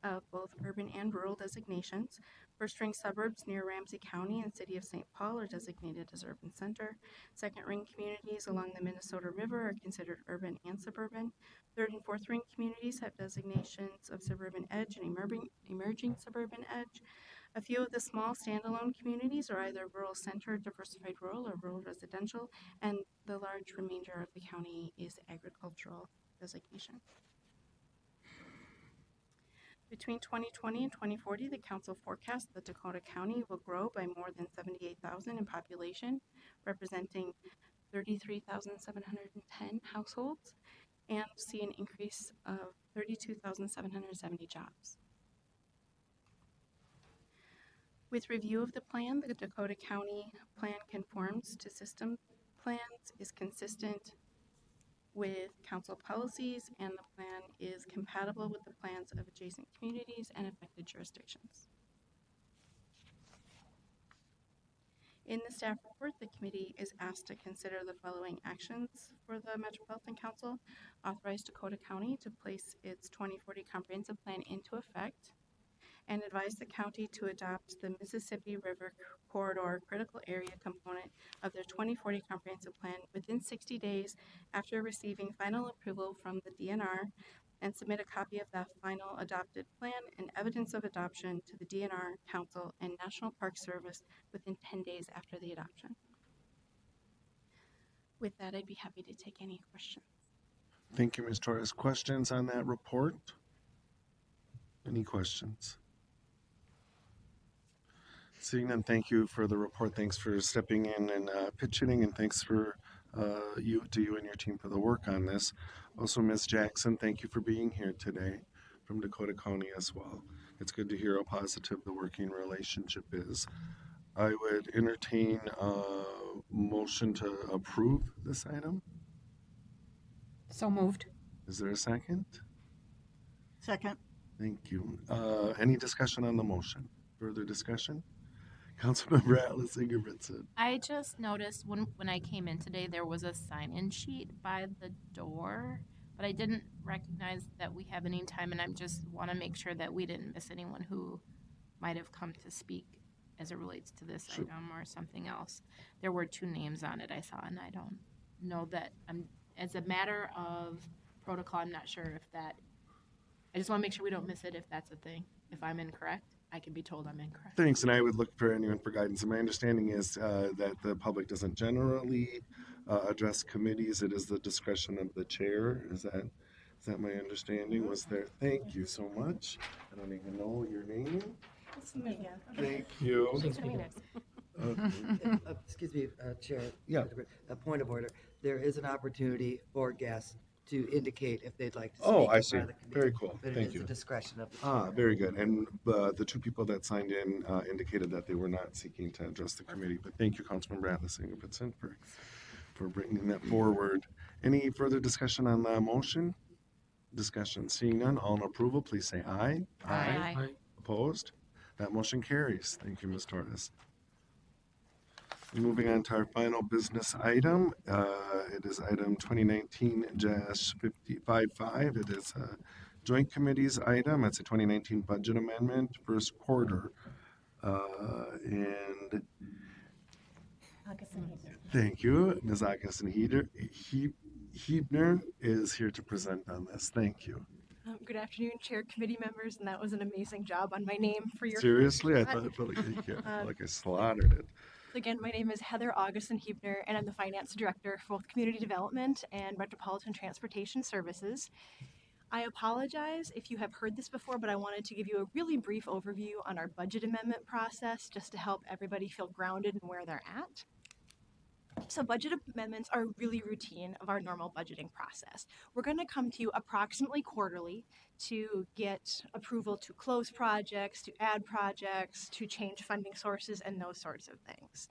of both urban and rural designations. First-ring suburbs near Ramsey County and City of St. Paul are designated as urban center. Second-ring communities along the Minnesota River are considered urban and suburban. Third and fourth-ring communities have designations of suburban edge and emerging suburban edge. A few of the small standalone communities are either rural center, diversified rural, or rural residential, and the large remainder of the county is agricultural designation. Between 2020 and 2040, the council forecasts that Dakota County will grow by more than 78,000 in population, representing 33,710 households, and see an increase of 32,770 jobs. With review of the plan, the Dakota County plan conforms to system plans, is consistent with council policies, and the plan is compatible with the plans of adjacent communities and affected jurisdictions. In the staff report, the committee is asked to consider the following actions for the Metropolitan Council. Authorize Dakota County to place its 2040 comprehensive plan into effect, and advise the county to adopt the Mississippi River Corridor critical area component of their 2040 comprehensive plan within 60 days after receiving final approval from the DNR, and submit a copy of that final adopted plan and evidence of adoption to the DNR Council and National Park Service within 10 days after the adoption. With that, I'd be happy to take any questions. Thank you, Ms. Torres. Questions on that report? Any questions? Seeing none, thank you for the report. Thanks for stepping in and pitching, and thanks for you and your team for the work on this. Also, Ms. Jackson, thank you for being here today from Dakota County as well. It's good to hear how positive the working relationship is. I would entertain a motion to approve this item. So moved. Is there a second? Second. Thank you. Any discussion on the motion? Further discussion? Councilmember Atlas Ingebrigtsen. I just noticed when I came in today, there was a sign-in sheet by the door, but I didn't recognize that we have any time, and I just want to make sure that we didn't miss anyone who might have come to speak as it relates to this Sure. item or something else. There were 2 names on it I saw, and I don't know that, as a matter of protocol, I'm not sure if that, I just want to make sure we don't miss it if that's a thing. If I'm incorrect, I can be told I'm incorrect. Thanks, and I would look for anyone for guidance. And my understanding is that the public doesn't generally address committees. It is the discretion of the chair. Is that my understanding? Was there? Thank you so much. I don't even know your name. It's me again. Thank you. Okay. Excuse me, Chair. Yeah. A point of order. There is an opportunity for guests to indicate if they'd like to speak. Oh, I in see. front of the committee, Very cool. but it Thank is you. the discretion of the chair. Very good. And the 2 people that signed in indicated that they were not seeking to address the committee. But thank you, Councilmember Atlas Ingebrigtsen, for bringing that forward. Any further discussion on the motion? Discussion. Seeing none, all in approval, please say aye. Aye. Opposed? That motion carries. Thank you, Ms. Torres. Moving on to our final business item. It is item 2019-55. It is a joint committees item. It's a 2019 budget amendment, first quarter. And thank you. Ms. Hebner is here to present on this. Thank you. Good afternoon, Chair, committee members, and that was an amazing job on my name for your. Seriously? I felt like I slaughtered it. Again, my name is Heather Augustin Hebner, and I'm the Finance Director for both Community Development and Metropolitan Transportation Services. I apologize if you have heard this before, but I wanted to give you a really brief overview on our budget amendment process just to help everybody feel grounded in where they're at. So budget amendments are really routine of our normal budgeting process. We're going to come to you approximately quarterly to get approval to close projects, to add projects, to change funding sources, and those sorts of things.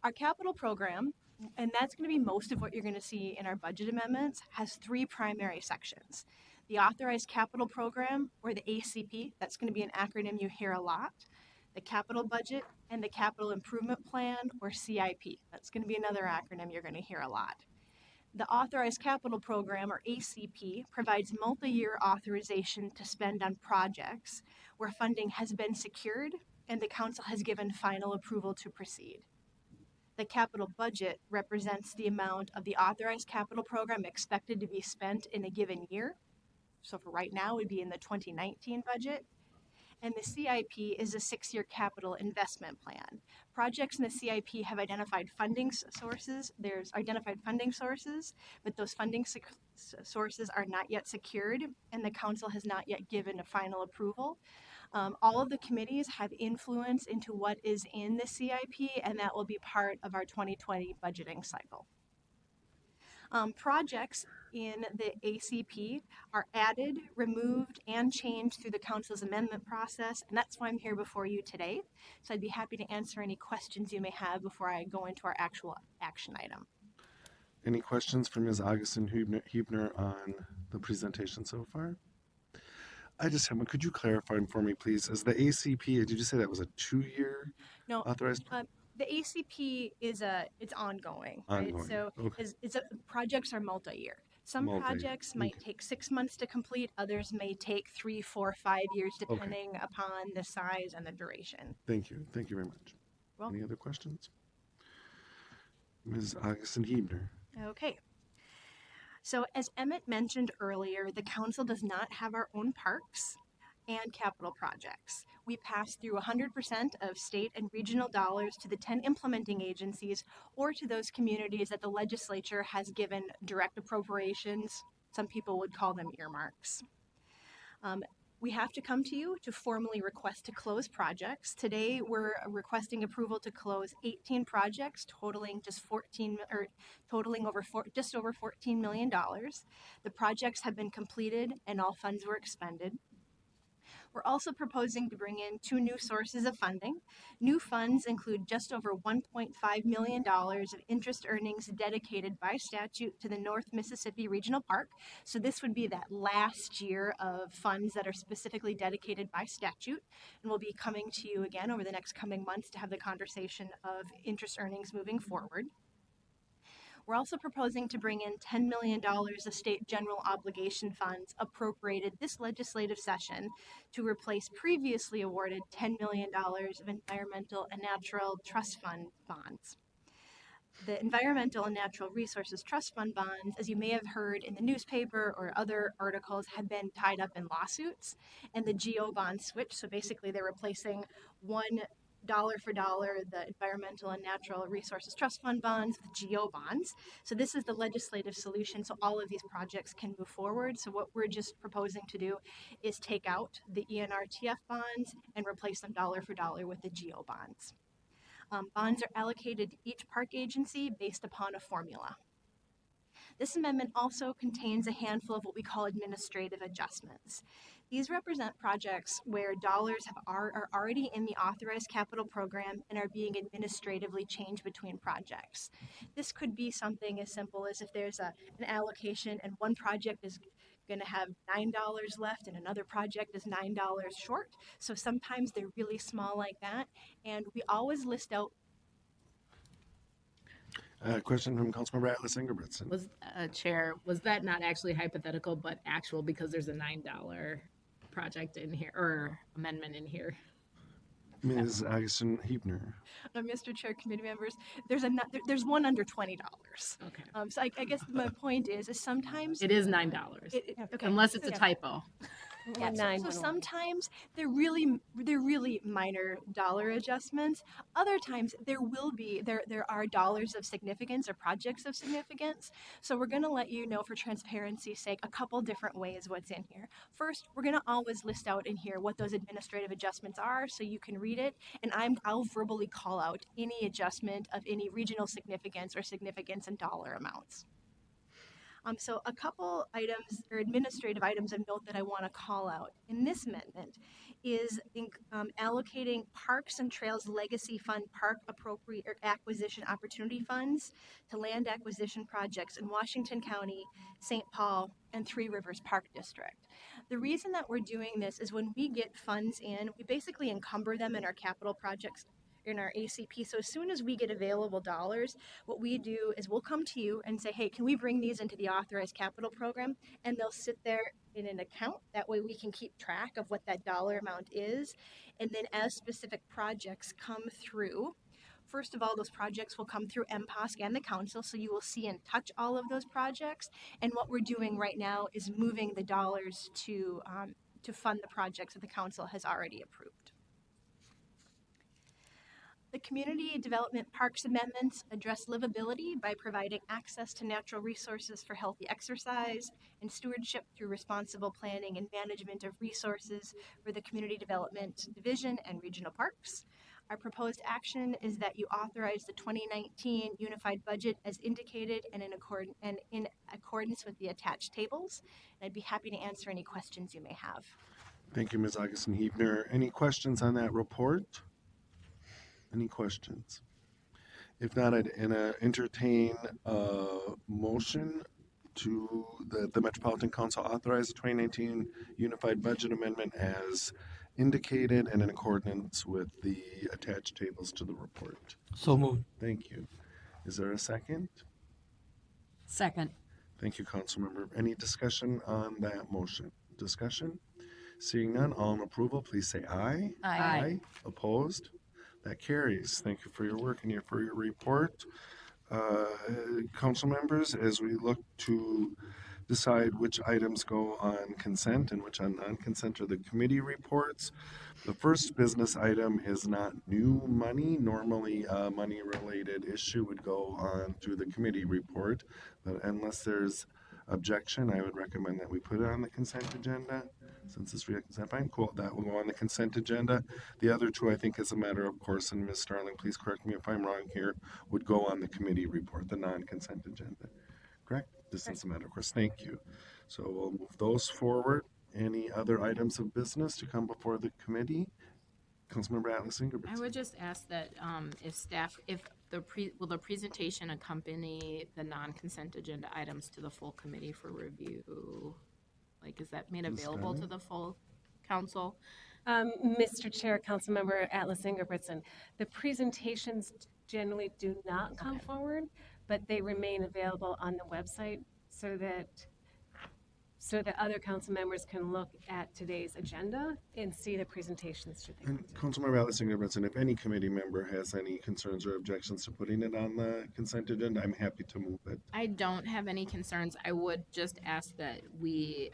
Our capital program, and that's going to be most of what you're going to see in our budget amendments, has 3 primary sections. The Authorized Capital Program, or the ACP, that's going to be an acronym you hear a lot. The capital budget, and the capital improvement plan, or CIP. That's going to be another acronym you're going to hear a lot. The Authorized Capital Program, or ACP, provides multi-year authorization to spend on projects where funding has been secured and the council has given final approval to proceed. The capital budget represents the amount of the authorized capital program expected to be spent in a given year. So for right now, it would be in the 2019 budget. And the CIP is a 6-year capital investment plan. Projects in the CIP have identified funding sources. There's identified funding sources, but those funding sources are not yet secured, and the council has not yet given a final approval. All of the committees have influence into what is in the CIP, and that will be part of our 2020 budgeting cycle. Projects in the ACP are added, removed, and changed through the council's amendment process, and that's why I'm here before you today. So I'd be happy to answer any questions you may have before I go into our actual action item. Any questions for Ms. Augustin Huebner on the presentation so far? I just have one. Could you clarify for me, please? Is the ACP, did you say that was a 2-year No, authorized? the ACP is it's ongoing, right? Ongoing, So okay. projects are multi-year. Some Multi-year, projects might take 6 months to complete. Others may take 3, 4, 5 years, depending upon the size and the duration. Thank you. Thank you very much. Well, Any other questions? Ms. Augustin Huebner. okay. So as Emmett mentioned earlier, the council does not have our own parks and capital projects. We pass through 100% of state and regional dollars to the 10 implementing agencies or to those communities that the legislature has given direct appropriations. Some people would call them earmarks. We have to come to you to formally request to close projects. Today, we're requesting approval to close 18 projects totaling just just over $14 million. The projects have been completed and all funds were expended. We're also proposing to bring in 2 new sources of funding. New funds include just over $1.5 million of interest earnings dedicated by statute to the North Mississippi Regional Park. So this would be that last year of funds that are specifically dedicated by statute. And we'll be coming to you again over the next coming months to have the conversation of interest earnings moving forward. We're also proposing to bring in $10 million of state general obligation funds appropriated this legislative session to replace previously awarded $10 million of environmental and natural trust fund bonds. The Environmental and Natural Resources Trust Fund bonds, as you may have heard in the newspaper or other articles, have been tied up in lawsuits, and the GO bonds switch. So basically, they're replacing dollar for dollar the Environmental and Natural Resources Trust Fund bonds with GO bonds. So this is the legislative solution so all of these projects can move forward. So what we're just proposing to do is take out the ENRTF bonds and replace them dollar for dollar with the GO bonds. Bonds are allocated to each park agency based upon a formula. This amendment also contains a handful of what we call administrative adjustments. These represent projects where dollars are already in the authorized capital program and are being administratively changed between projects. This could be something as simple as if there's an allocation and one project is going to have $9 left and another project is $9 short. So sometimes they're really small like that. And we always list out. Question from Councilmember Atlas Ingebrigtsen. Was Chair, was that not actually hypothetical, but actual because there's a $9 project in here or amendment in here? Ms. Augustin Huebner. Mr. Chair, committee members, there's one under $20. Okay. So I guess my point is sometimes it is $9. Okay. Unless it's a typo. Yeah, so sometimes they're really minor dollar adjustments. Other times there are dollars of significance or projects of significance. So we're going to let you know for transparency's sake a couple different ways what's in here. First, we're going to always list out in here what those administrative adjustments are so you can read it, and I'll verbally call out any adjustment of any regional significance or significance in dollar amounts. So a couple items or administrative items of note that I want to call out in this amendment is allocating Parks and Trails Legacy Fund Park Acquisition Opportunity Funds to land acquisition projects in Washington County, St. Paul, and Three Rivers Park District. The reason that we're doing this is when we get funds in, we basically encumber them in our capital projects in our ACP. So as soon as we get available dollars, what we do is we'll come to you and say, hey, can we bring these into the authorized capital program? And they'll sit there in an account. That way we can keep track of what that dollar amount is. And then as specific projects come through, first of all, those projects will come through MPOSC and the council, so you will see and touch all of those projects. And what we're doing right now is moving the dollars to fund the projects that the council has already approved. The Community Development Parks Amendments address livability by providing access to natural resources for healthy exercise and stewardship through responsible planning and management of resources for the Community Development Division and regional parks. Our proposed action is that you authorize the 2019 unified budget as indicated and in accordance with the attached tables. And I'd be happy to answer any questions you may have. Thank you, Ms. Augustin-Huebner. Any questions on that report? Any questions? If not, I'd entertain a motion to the Metropolitan Council authorize the 2019 Unified Budget Amendment as indicated and in accordance with the attached tables to the report. So moved. Thank you. Is there a second? Second. Thank you, Councilmember. Any discussion on that motion? Discussion? Seeing none, all in approval, please say aye. Aye. Opposed? That carries. Thank you for your work and for your report. Council members, as we look to decide which items go on consent and which on non-consent are the committee reports. The first business item is not new money. Normally, a money-related issue would go on through the committee report, but unless there's objection, I would recommend that we put it on the consent agenda. Since it's consent, fine, cool. That will go on the consent agenda. The other two, I think, as a matter of course, and Ms. Starling, please correct me if I'm wrong here, would go on the committee report, the non-consent agenda. Correct? This is a matter of course. Thank you. So we'll move those forward. Any other items of business to come before the committee? Councilmember Atlas Ingebrigtsen. I would just ask that will the presentation accompany the non-consent agenda items to the full committee for review? Like, is that made available to the full council? Mr. Chair, Councilmember Atlas Ingebrigtsen, the presentations generally do not come forward, but they remain available on the website so that other council members can look at today's agenda and see the presentations. And Councilmember Atlas Ingebrigtsen, if any committee member has any concerns or objections to putting it on the consent agenda, I'm happy to move it. I don't have any concerns. I would just ask that we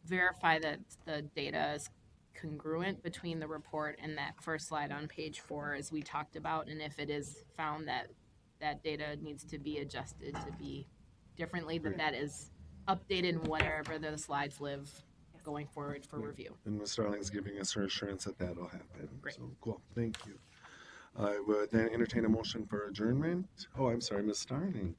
verify that the data is congruent between the report and that first slide on page 4, as we talked about, and if it is found that that data needs to be adjusted to be differently, that is updated in whatever the slides live going forward for review. And Ms. Starling's giving us her assurance that that'll happen. Great. So, cool. Thank you. I would then entertain a motion for adjournment. Oh, I'm sorry, Ms. Starling.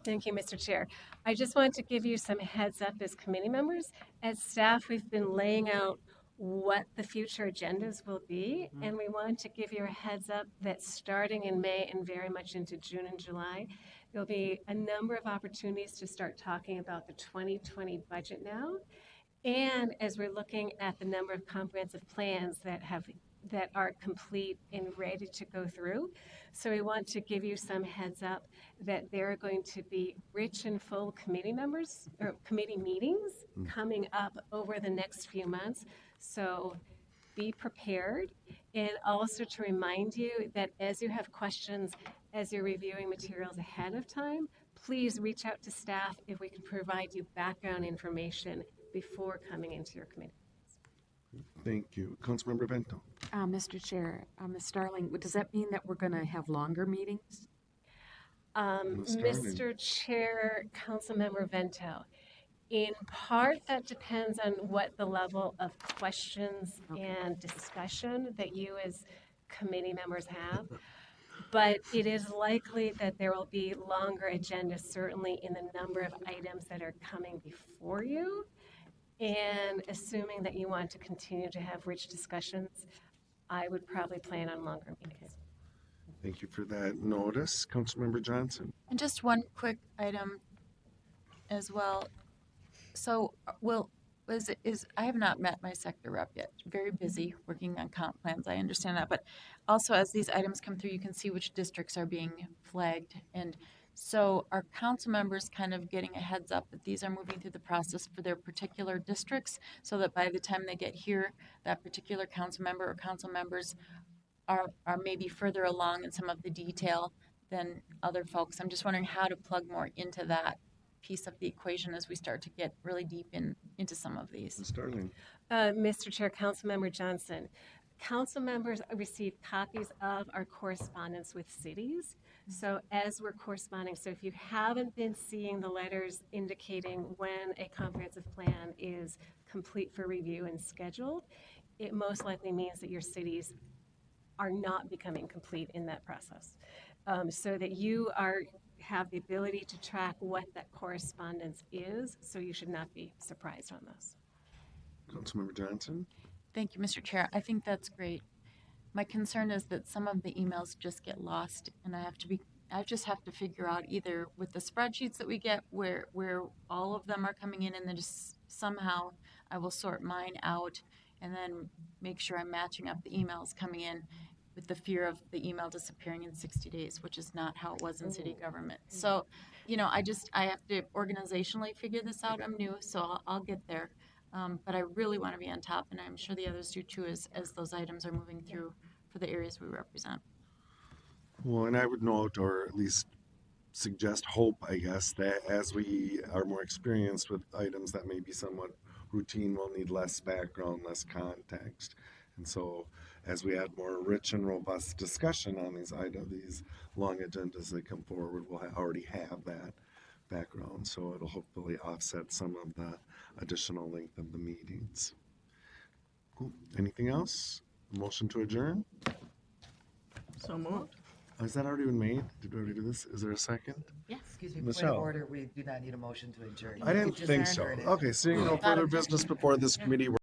Thank you, Mr. Chair. I just wanted to give you some heads up as committee members. As staff, we've been laying out what the future agendas will be, and we want to give you a heads up that starting in May and very much into June and July, there'll be a number of opportunities to start talking about the 2020 budget now. And as we're looking at the number of comprehensive plans that are complete and ready to go through. So we want to give you some heads up that there are going to be rich and full committee meetings coming up over the next few months. So be prepared, and also to remind you that as you have questions, as you're reviewing materials ahead of time, please reach out to staff if we can provide you background information before coming into your committee. Thank you. Councilmember Bento. Mr. Chair, Ms. Starling, does that mean that we're going to have longer meetings? Mr. Chair, Councilmember Vento, in part that depends on what the level of questions and discussion that you as committee members have. But it is likely that there will be longer agendas, certainly in the number of items that are coming before you. And assuming that you want to continue to have rich discussions, I would probably plan on longer meetings. Thank you for that notice. Councilmember Johnson. And just one quick item as well. So I have not met my sector rep yet. Very busy working on comp plans. I understand that, but also as these items come through, you can see which districts are being flagged. And so are council members kind of getting a heads up that these are moving through the process for their particular districts, so that by the time they get here, that particular council member or council members are maybe further along in some of the detail than other folks. I'm just wondering how to plug more into that piece of the equation as we start to get really deep into some of these. Ms. Darling. Mr. Chair, Councilmember Johnson, council members receive copies of our correspondence with cities. So as we're corresponding, so if you haven't been seeing the letters indicating when a comprehensive plan is complete for review and scheduled, it most likely means that your cities are not becoming complete in that process. So that you have the ability to track what that correspondence is, so you should not be surprised on this. Councilmember Johnson. Thank you, Mr. Chair. I think that's great. My concern is that some of the emails just get lost, and I just have to figure out either with the spreadsheets that we get where all of them are coming in, and then just somehow I will sort mine out and then make sure I'm matching up the emails coming in with the fear of the email disappearing in 60 days, which is not how it was in city government. So, I have to organizationally figure this out. I'm new, so I'll get there. But I really want to be on top, and I'm sure the others do too, as those items are moving through for the areas we represent. Well, and I would note, or at least suggest hope, I guess, that as we are more experienced with items that may be somewhat routine, we'll need less background, less context. And so as we add more rich and robust discussion on these items, these long agendas that come forward, we'll already have that background. So it'll hopefully offset some of the additional length of the meetings. Cool. Anything else? Motion to adjourn? So moved. Has that already been made? Did we already do this? Is there a second? Yes. Excuse me, point Michelle. of order, we do not need a motion to adjourn. I You didn't just think so. adjourn it. Okay, seeing no further business before this committee,